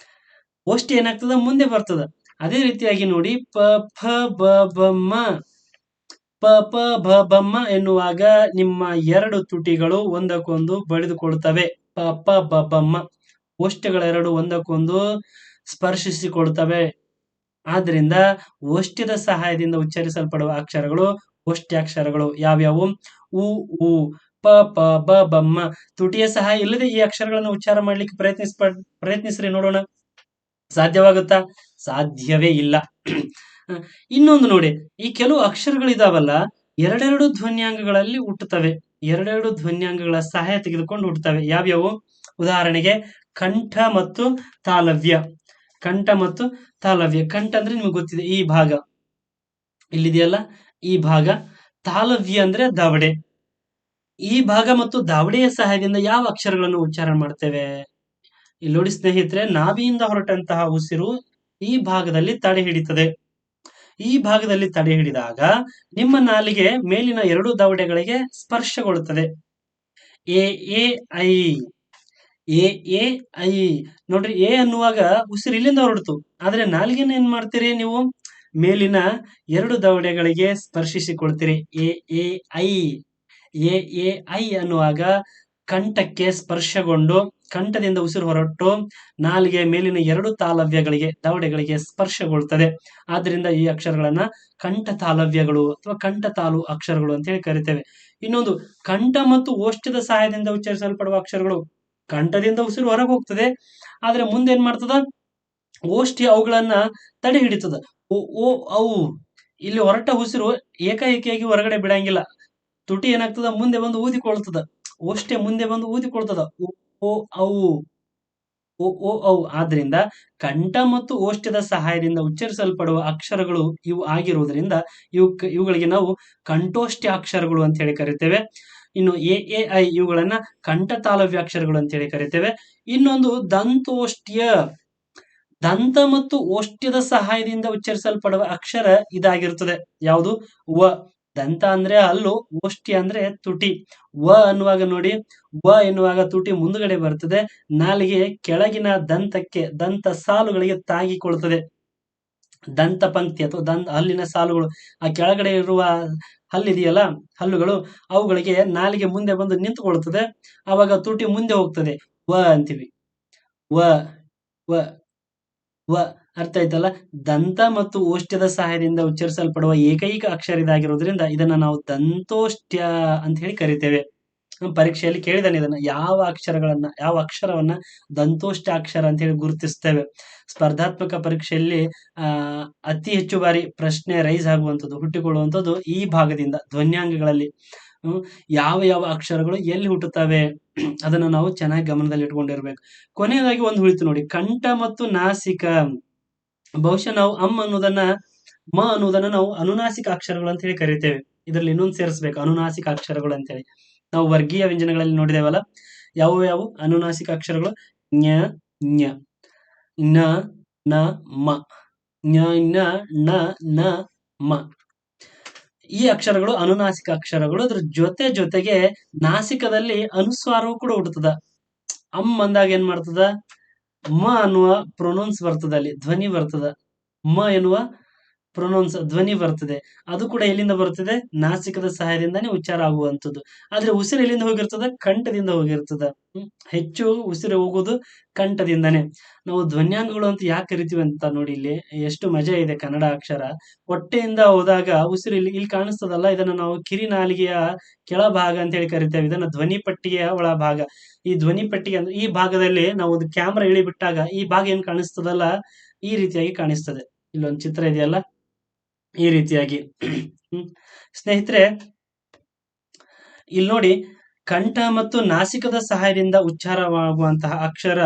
ಓಷ್ಟ್ಯ ಏನಾಗ್ತದ, ಮುಂದೆ ಬರ್ತದ. ಅದೇ ರೀತಿಯಾಗಿ ನೋಡಿ, ಪ ಫ ಬ ಬ ಮ. ಪ ಪ ಭ ಬಮ್ಮ ಎನ್ನುವಾಗ ನಿಮ್ಮ ಎರಡು ತುಟಿಗಳು ಒಂದಕ್ಕೊಂದು ಬಡಿದುಕೊಳ್ತವೆ. ಪ ಪ ಬ ಬಮ್ಮ. ಓಷ್ಟ್ಯಗಳೆರಡು ಒಂದಕ್ಕೊಂದು ಸ್ಪರ್ಶಿಸಿಕೊಳ್ತವೆ. ಆದ್ರಿಂದ ಓಷ್ಟ್ಯದ ಸಹಾಯದಿಂದ ಉಚ್ಚರಿಸಲ್ಪಡುವ ಅಕ್ಷರಗಳು ಓಷ್ಟ್ಯಾಕ್ಷರಗಳು. ಯಾವ್ಯಾವು? ಉ ಉ ಪ ಪ ಬ ಬಮ್ಮ. ತುಟಿಯ ಸಹಾಯ ಇಲ್ಲದೆ ಈ ಅಕ್ಷರಗಳನ್ನು ಉಚ್ಚಾರ ಮಾಡ್ಲಿಕ್ಕೆ ಪ್ರಯತ್ನಿಸ್ರಿ, ನೋಡೋಣ. ಸಾಧ್ಯವಾಗುತ್ತಾ? ಸಾಧ್ಯವೇ ಇಲ್ಲ. ಇನ್ನೊಂದು ನೋಡಿ, ಈ ಕೆಲವು ಅಕ್ಷರಗಳಿದಾವಲ್ಲ, ಎರಡೆರಡು ಧ್ವನ್ಯಾಂಗಗಳಲ್ಲಿ ಹುಟ್ಟುತ್ತವೆ. ಎರಡೆರಡು ಧ್ವನ್ಯಾಂಗಗಳ ಸಹಾಯ ತೆಗೆದುಕೊಂಡು ಹುಟ್ಟುತ್ತವೆ. ಯಾವ್ಯಾವು? ಉದಾಹರಣೆಗೆ ಕಂಠ ಮತ್ತು ತಾಲವ್ಯ. ಕಂಠ ಮತ್ತು ತಾಲವ್ಯ. ಕಂಠ ಅಂದ್ರೆ ನಿಮ್ಗೆ ಗೊತ್ತಿದೆ, ಈ ಭಾಗ ಇಲ್ಲಿದೆಯಲ್ಲ, ಈ ಭಾಗ. ತಾಲವ್ಯ ಅಂದ್ರೆ ದವಡೆ. ಈ ಭಾಗ ಮತ್ತು ದವಡೆಯ ಸಹಾಯದಿಂದ ಯಾವ ಅಕ್ಷರಗಳನ್ನು ಉಚ್ಚಾರಣೆ ಮಾಡ್ತೇವೆ? ಇಲ್ಲಿ ನೋಡಿ ಸ್ನೇಹಿತರೆ, ನಾಭಿಯಿಂದ ಹೊರಟಂತಹ ಉಸಿರು ಈ ಭಾಗದಲ್ಲಿ ತಡೆ ಹಿಡಿತದೆ. ಈ ಭಾಗದಲ್ಲಿ ತಡೆ ಹಿಡಿದಾಗ ನಿಮ್ಮ ನಾಲಿಗೆ ಮೇಲಿನ ಎರಡು ದವಡೆಗಳಿಗೆ ಸ್ಪರ್ಶಗೊಳ್ಳುತ್ತದೆ. ಎ ಎ ಐ. ಎ ಎ ಐ. ನೋಡ್ರಿ, ಎ ಅನ್ನುವಾಗ ಉಸಿರು ಇಲ್ಲಿಂದ ಹೊರಡ್ತು, ಆದ್ರೆ ನಾಲಿಗೆನ ಏನ್ ಮಾಡ್ತೀರಿ ನೀವು? ಮೇಲಿನ ಎರಡು ದವಡೆಗಳಿಗೆ ಸ್ಪರ್ಶಿಸಿಕೊಳ್ತೀರಿ. ಎ ಎ ಐ. ಎ ಎ ಐ ಅನ್ನುವಾಗ ಕಂಠಕ್ಕೆ ಸ್ಪರ್ಶಗೊಂಡು ಕಂಠದಿಂದ ಉಸಿರು ಹೊರಟು ನಾಲಿಗೆ ಮೇಲಿನ ಎರಡು ತಾಲವ್ಯಗಳಿಗೆ ದವಡೆಗಳಿಗೆ ಸ್ಪರ್ಶಗೊಳ್ತದೆ. ಆದ್ರಿಂದ ಈ ಅಕ್ಷರಗಳನ್ನ ಕಂಠ ತಾಲವ್ಯಗಳು ಅಥವಾ ಕಂಠ ತಾಲು ಅಕ್ಷರಗಳು ಅಂತ ಹೇಳಿ ಕರಿತೇವೆ. ಇನ್ನೊಂದು ಕಂಠ ಮತ್ತು ಓಷ್ಟ್ಯದ ಸಹಾಯದಿಂದ ಉಚ್ಚರಿಸಲ್ಪಡುವ ಅಕ್ಷರಗಳು. ಕಂಠದಿಂದ ಉಸಿರು ಹೊರಗೆ ಹೋಗ್ತದೆ, ಆದ್ರೆ ಮುಂದೆ ಏನ್ ಮಾಡ್ತದ, ಓಷ್ಟ್ಯ ಅವುಗಳನ್ನ ತಡೆ ಹಿಡಿತದ. ಓ ಓ ಅವು. ಇಲ್ಲಿ ಹೊರಟ ಉಸಿರು ಏಕಾಏಕಿಯಾಗಿ ಹೊರಗಡೆ ಬಿಡಂಗಿಲ್ಲ. ತುಟಿ ಏನಾಗ್ತದ, ಮುಂದೆ ಬಂದು ಊದಿಕೊಳ್ತದ. ಓಷ್ಟ್ಯ ಮುಂದೆ ಬಂದು ಊದಿಕೊಳ್ತದ. ಓ ಓ ಅವು. ಓ ಓ ಅವು. ಆದ್ರಿಂದ ಕಂಠ ಮತ್ತು ಓಷ್ಟ್ಯದ ಸಹಾಯದಿಂದ ಉಚ್ಚರಿಸಲ್ಪಡುವ ಅಕ್ಷರಗಳು ಇವು ಆಗಿರುವುದರಿಂದ ಇವುಗಳಿಗೆ ನಾವು ಕಂಠೋಷ್ಟ್ಯ ಅಕ್ಷರಗಳು ಅಂತ ಹೇಳಿ ಕರಿತೇವೆ. ಇನ್ನು ಎ ಎ ಐ ಇವುಗಳನ್ನ ಕಂಠ ತಾಲವ್ಯ ಅಕ್ಷರಗಳು ಅಂತ ಹೇಳಿ ಕರಿತೇವೆ. ಇನ್ನೊಂದು ದಂತೋಷ್ಟ್ಯ. ದಂತ ಮತ್ತು ಓಷ್ಟ್ಯದ ಸಹಾಯದಿಂದ ಉಚ್ಚರಿಸಲ್ಪಡುವ ಅಕ್ಷರ ಇದಾಗಿರುತ್ತದೆ. ಯಾವುದು? ವ. ದಂತ ಅಂದ್ರೆ ಹಲ್ಲು, ಓಷ್ಟ್ಯ ಅಂದ್ರೆ ತುಟಿ. ವ ಅನ್ನುವಾಗ ನೋಡಿ, ವ ಎನ್ನುವಾಗ ತುಟಿ ಮುಂದುಗಡೆ ಬರ್ತದೆ, ನಾಲಿಗೆ ಕೆಳಗಿನ ದಂತಕ್ಕೆ ದಂತ ಸಾಲುಗಳಿಗೆ ತಾಗಿಕೊಳ್ತದೆ. ದಂತ ಪಂಕ್ತಿ ಅಥವಾ ಹಲ್ಲಿನ ಸಾಲುಗಳು, ಆ ಕೆಳಗಡೆ ಇರುವ ಹಲ್ಲಿದೆಯಲ್ಲ, ಹಲ್ಲುಗಳು, ಅವುಗಳಿಗೆ ನಾಲಿಗೆ ಮುಂದೆ ಬಂದು ನಿಂತುಕೊಳ್ಳುತ್ತದೆ. ಆವಾಗ ತುಟಿ ಮುಂದೆ ಹೋಗ್ತದೆ, ವ ಅಂತೀವಿ. ವ ವ ವ ಅರ್ಥ ಆಯ್ತಲ್ಲ. ದಂತ ಮತ್ತು ಓಷ್ಟ್ಯದ ಸಹಾಯದಿಂದ ಉಚ್ಚರಿಸಲ್ಪಡುವ ಏಕೈಕ ಅಕ್ಷರ ಇದಾಗಿರೋದ್ರಿಂದ ಇದನ್ನ ನಾವು ದಂತೋಷ್ಟ್ಯ ಅಂತ ಹೇಳಿ ಕರಿತೇವೆ. ಪರೀಕ್ಷೆಯಲ್ಲಿ ಕೇಳಿದಾನೆ ಇದನ್ನ, ಯಾವ ಅಕ್ಷರವನ್ನ ದಂತೋಷ್ಟ್ಯ ಅಕ್ಷರ ಅಂತ ಹೇಳಿ ಗುರುತಿಸ್ತೇವೆ. ಸ್ಪರ್ಧಾತ್ಮಕ ಪರೀಕ್ಷೆಯಲ್ಲಿ ಅತಿ ಹೆಚ್ಚು ಬಾರಿ ಪ್ರಶ್ನೆ ರೈಸ್ ಆಗುವಂಥದ್ದು, ಹುಟ್ಟಿಕೊಳ್ಳುವಂಥದ್ದು ಈ ಭಾಗದಿಂದ, ಧ್ವನ್ಯಾಂಗಗಳಲ್ಲಿ ಯಾವ ಯಾವ ಅಕ್ಷರಗಳು ಎಲ್ಲಿ ಹುಟ್ಟುತ್ತವೆ ಅದನ್ನ ನಾವು ಚೆನ್ನಾಗಿ ಗಮನದಲ್ಲಿ ಇಟ್ಕೊಂಡಿರ್ಬೇಕು. ಕೊನೆಯದಾಗಿ ಒಂದು ಉಳಿತು ನೋಡಿ, ಕಂಠ ಮತ್ತು ನಾಸಿಕ. ಬಹುಶಃ ನಾವು ಅನ್ನೋದನ್ನ ನಾವು ಅನುನಾಸಿಕ ಅಕ್ಷರಗಳು ಅಂತ ಹೇಳಿ ಕರಿತೇವೆ. ಇದರಲ್ಲಿ ಇನ್ನೊಂದು ಸೇರಿಸ್ಬೇಕು, ಅನುನಾಸಿಕ ಅಕ್ಷರಗಳು ಅಂತೇಳಿ. ನಾವು ವರ್ಗೀಯ ವ್ಯಂಜನಗಳಲ್ಲಿ ನೋಡಿದೇವಲ್ಲ, ಯಾವ ಅನುನಾಸಿಕ ಅಕ್ಷರಗಳು, ಞ ಞ, ನ ನ ಮ, ಞ ಞ ಣ ನ ಮ. ಈ ಅಕ್ಷರಗಳು ಅನುನಾಸಿಕ ಅಕ್ಷರಗಳು. ಅದ್ರ ಜೊತೆಗೆ ನಾಸಿಕದಲ್ಲಿ ಅನುಸ್ವಾರವು ಕೂಡ ಹುಟ್ಟುತ್ತದ. ಅಂದಾಗ ಏನ್ ಮಾಡ್ತದ, ಮ ಅನ್ನುವ ಪ್ರೊನೌನ್ಸ್ ಬರ್ತದೆ, ಅಲ್ಲಿ ಧ್ವನಿ ಬರ್ತದ. ಮ ಎನ್ನುವ ಪ್ರೊನೌನ್ಸ್ ಧ್ವನಿ ಬರ್ತದೆ. ಅದು ಕೂಡ ಎಲ್ಲಿಂದ ಬರ್ತದೆ, ನಾಸಿಕದ ಸಹಾಯದಿಂದಾನೇ ಉಚ್ಚಾರ ಆಗುವಂಥದ್ದು. ಆದ್ರೆ ಉಸಿರು ಎಲ್ಲಿಂದ ಹೋಗಿರ್ತದ, ಕಂಠದಿಂದ ಹೋಗಿರ್ತದ. ಹೆಚ್ಚು ಉಸಿರು ಹೋಗುವುದು ಕಂಠದಿಂದಾನೇ. ನಾವು ಧ್ವನ್ಯಾಂಗಗಳು ಅಂತ ಯಾಕೆ ಕರಿತೀವಿ ಅಂತ ನೋಡಿ, ಇಲ್ಲಿ ಎಷ್ಟು ಮಜಾ ಇದೆ. ಕನ್ನಡ ಅಕ್ಷರ ಹೊಟ್ಟೆಯಿಂದ ಹೋದಾಗ ಉಸಿರು ಇಲ್ಲಿ ಕಾಣಿಸ್ತದಲ್ಲ, ಇದನ್ನ ನಾವು ಕಿರಿನಾಲಿಗೆಯ ಕೆಳಭಾಗ ಅಂತ ಹೇಳಿ ಕರಿತೇವೆ. ಇದನ್ನ ಧ್ವನಿ ಪಟ್ಟಿಗೆಯ ಒಳ ಭಾಗ. ಈ ಧ್ವನಿ ಪಟ್ಟಿಗೆ ಅಂದ್ರೆ ಈ ಭಾಗದಲ್ಲಿ ನಾವು ಒಂದು ಕ್ಯಾಮ್ರಾ ಇಳಿ ಬಿಟ್ಟಾಗ ಈ ಭಾಗ ಏನ್ ಕಾಣಿಸ್ತದಲ್ಲ, ಈ ರೀತಿಯಾಗಿ ಕಾಣಿಸ್ತದೆ. ಇಲ್ಲೊಂದು ಚಿತ್ರ ಇದೆಯಲ್ಲ, ಈ ರೀತಿಯಾಗಿ. ಸ್ನೇಹಿತರೆ, ಇಲ್ಲಿ ನೋಡಿ, ಕಂಠ ಮತ್ತು ನಾಸಿಕದ ಸಹಾಯದಿಂದ ಉಚ್ಚಾರವಾಗುವಂತಹ ಅಕ್ಷರ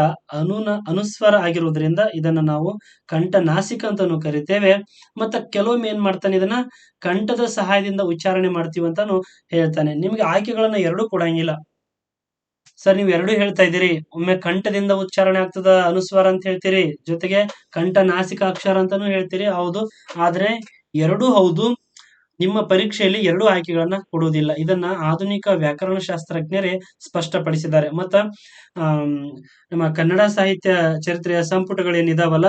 ಅನುಸ್ವರ ಆಗಿರುವುದರಿಂದ ಇದನ್ನ ನಾವು ಕಂಠ ನಾಸಿಕ ಅಂತಾನು ಕರಿತೇವೆ. ಮತ್ತ ಕೆಲವೊಮ್ಮೆ ಏನ್ ಮಾಡ್ತಾನೆ, ಇದನ್ನ ಕಂಠದ ಸಹಾಯದಿಂದ ಉಚ್ಚಾರಣೆ ಮಾಡ್ತೀವಿ ಅಂತಾನು ಹೇಳ್ತಾನೆ. ನಿಮ್ಗೆ ಆಯ್ಕೆಗಳನ್ನ ಎರಡೂ ಕೊಡಂಗಿಲ್ಲ. ಸರ್, ನೀವು ಎರಡೂ ಹೇಳ್ತಾ ಇದ್ದೀರಿ, ಒಮ್ಮೆ ಕಂಠದಿಂದ ಉಚ್ಚಾರಣೆ ಆಗ್ತದ ಅನುಸ್ವಾರ ಅಂತ ಹೇಳ್ತೀರಿ, ಜೊತೆಗೆ ಕಂಠ ನಾಸಿಕ ಅಕ್ಷರ ಅಂತಾನು ಹೇಳ್ತೀರಿ. ಹೌದು, ಆದ್ರೆ ಎರಡೂ ಹೌದು. ನಿಮ್ಮ ಪರೀಕ್ಷೆಯಲ್ಲಿ ಎರಡೂ ಆಯ್ಕೆಗಳನ್ನ ಕೊಡುವುದಿಲ್ಲ. ಇದನ್ನ ಆಧುನಿಕ ವ್ಯಾಕರಣ ಶಾಸ್ತ್ರಜ್ಞರೇ ಸ್ಪಷ್ಟಪಡಿಸಿದ್ದಾರೆ. ಮತ್ತ ನಮ್ಮ ಕನ್ನಡ ಸಾಹಿತ್ಯ ಚರಿತ್ರೆಯ ಸಂಪುಟಗಳೇನಿದಾವಲ್ಲ,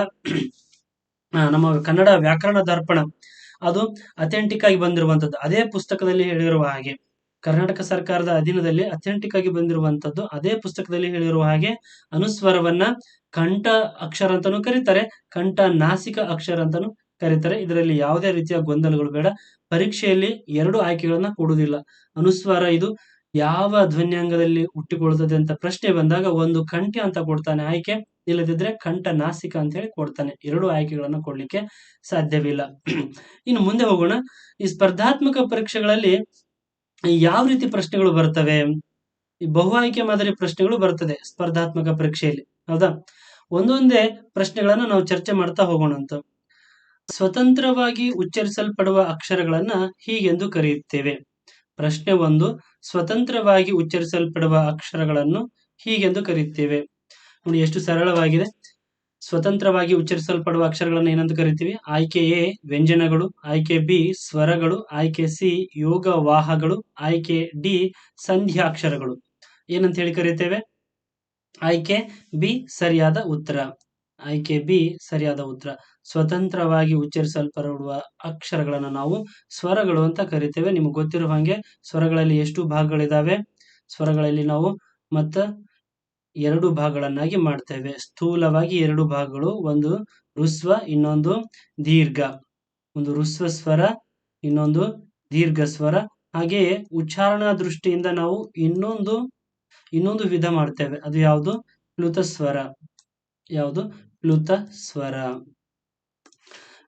ನಮ್ಮ ಕನ್ನಡ ವ್ಯಾಕರಣ ದರ್ಪಣ, ಅದು ಅಥೆಂಟಿಕ್ ಆಗಿ ಬಂದಿರುವಂತದ್ದು. ಅದೇ ಪುಸ್ತಕದಲ್ಲಿ ಹೇಳಿರುವ ಹಾಗೆ, ಕರ್ನಾಟಕ ಸರ್ಕಾರದ ಅಧೀನದಲ್ಲಿ ಅಥೆಂಟಿಕ್ ಆಗಿ ಬಂದಿರುವಂತದ್ದು, ಅದೇ ಪುಸ್ತಕದಲ್ಲಿ ಹೇಳಿರುವ ಹಾಗೆ ಅನುಸ್ವರವನ್ನ ಕಂಠ ಅಕ್ಷರ ಅಂತಾನೂ ಕರೀತಾರೆ, ಕಂಠ ನಾಸಿಕ ಅಕ್ಷರ ಅಂತಾನೂ ಕರೀತಾರೆ. ಇದರಲ್ಲಿ ಯಾವುದೇ ರೀತಿಯ ಗೊಂದಲಗಳು ಬೇಡ. ಪರೀಕ್ಷೆಯಲ್ಲಿ ಎರಡು ಆಯ್ಕೆಗಳನ್ನ ಕೊಡುವುದಿಲ್ಲ. ಅನುಸ್ವಾರ ಇದು ಯಾವ ಧ್ವನ್ಯಾಂಗದಲ್ಲಿ ಹುಟ್ಟಿಕೊಳ್ಳುತ್ತದೆ ಅಂತ ಪ್ರಶ್ನೆ ಬಂದಾಗ ಒಂದು ಕಂಠ ಅಂತ ಕೊಡ್ತಾನೆ ಆಯ್ಕೆ, ಇಲ್ಲದಿದ್ರೆ ಕಂಠ ನಾಸಿಕ ಅಂತ ಹೇಳಿ ಕೊಡ್ತಾನೆ. ಎರಡು ಆಯ್ಕೆಗಳನ್ನ ಕೊಡ್ಲಿಕ್ಕೆ ಸಾಧ್ಯವಿಲ್ಲ. ಇನ್ನು ಮುಂದೆ ಹೋಗೋಣ. ಈ ಸ್ಪರ್ಧಾತ್ಮಕ ಪರೀಕ್ಷೆಗಳಲ್ಲಿ ಯಾವ ರೀತಿ ಪ್ರಶ್ನೆಗಳು ಬರ್ತವೆ? ಈ ಬಹು ಆಯ್ಕೆ ಮಾದರಿ ಪ್ರಶ್ನೆಗಳು ಬರ್ತದೆ ಸ್ಪರ್ಧಾತ್ಮಕ ಪರೀಕ್ಷೆಯಲ್ಲಿ, ಹೌದಾ? ಒಂದೊಂದೇ ಪ್ರಶ್ನೆಗಳನ್ನ ನಾವು ಚರ್ಚೆ ಮಾಡ್ತಾ ಹೋಗೋಣ ಅಂತ. ಸ್ವತಂತ್ರವಾಗಿ ಉಚ್ಚರಿಸಲ್ಪಡುವ ಅಕ್ಷರಗಳನ್ನ ಹೀಗೆಂದು ಕರೆಯುತ್ತೇವೆ. ಪ್ರಶ್ನೆ 1, ಸ್ವತಂತ್ರವಾಗಿ ಉಚ್ಚರಿಸಲ್ಪಡುವ ಅಕ್ಷರಗಳನ್ನು ಹೀಗೆಂದು ಕರೆಯುತ್ತೇವೆ. ನೋಡಿ, ಎಷ್ಟು ಸರಳವಾಗಿದೆ. ಸ್ವತಂತ್ರವಾಗಿ ಉಚ್ಚರಿಸಲ್ಪಡುವ ಅಕ್ಷರಗಳನ್ನು ಏನಂತ ಕರಿತೀವಿ? ಆಯ್ಕೆ ಎ ವ್ಯಂಜನಗಳು, ಆಯ್ಕೆ ಬಿ ಸ್ವರಗಳು, ಆಯ್ಕೆ ಸಿ ಯೋಗವಾಹಗಳು, ಆಯ್ಕೆ ಡಿ ಸಂಧ್ಯಾಕ್ಷರಗಳು. ಏನಂತ ಹೇಳಿ ಕರೀತೇವೆ? ಆಯ್ಕೆ ಬಿ ಸರಿಯಾದ ಉತ್ತರ. ಆಯ್ಕೆ ಬಿ ಸರಿಯಾದ ಉತ್ತರ. ಸ್ವತಂತ್ರವಾಗಿ ಉಚ್ಚರಿಸಲ್ಪಡುವ ಅಕ್ಷರಗಳನ್ನು ನಾವು ಸ್ವರಗಳು ಅಂತ ಕರಿತೇವೆ. ನಿಮಗೆ ಗೊತ್ತಿರುವ ಹಾಗೆ ಸ್ವರಗಳಲ್ಲಿ ಎಷ್ಟು ಭಾಗಗಳಿದಾವೆ? ಸ್ವರಗಳಲ್ಲಿ ನಾವು ಮತ್ತ ಎರಡು ಭಾಗಗಳನ್ನಾಗಿ ಮಾಡ್ತೇವೆ. ಸ್ಥೂಲವಾಗಿ ಎರಡು ಭಾಗಗಳು, ಒಂದು ಋಸ್ವ, ಇನ್ನೊಂದು ದೀರ್ಘ. ಒಂದು ಋಸ್ವ ಸ್ವರ, ಇನ್ನೊಂದು ದೀರ್ಘ ಸ್ವರ. ಹಾಗೆಯೇ ಉಚ್ಚಾರಣಾ ದೃಷ್ಟಿಯಿಂದ ನಾವು ಇನ್ನೊಂದು ವಿಧ ಮಾಡ್ತೇವೆ. ಅದು ಯಾವುದು? ಪ್ಲುತ ಸ್ವರ. ಯಾವುದು? ಪ್ಲುತ ಸ್ವರ.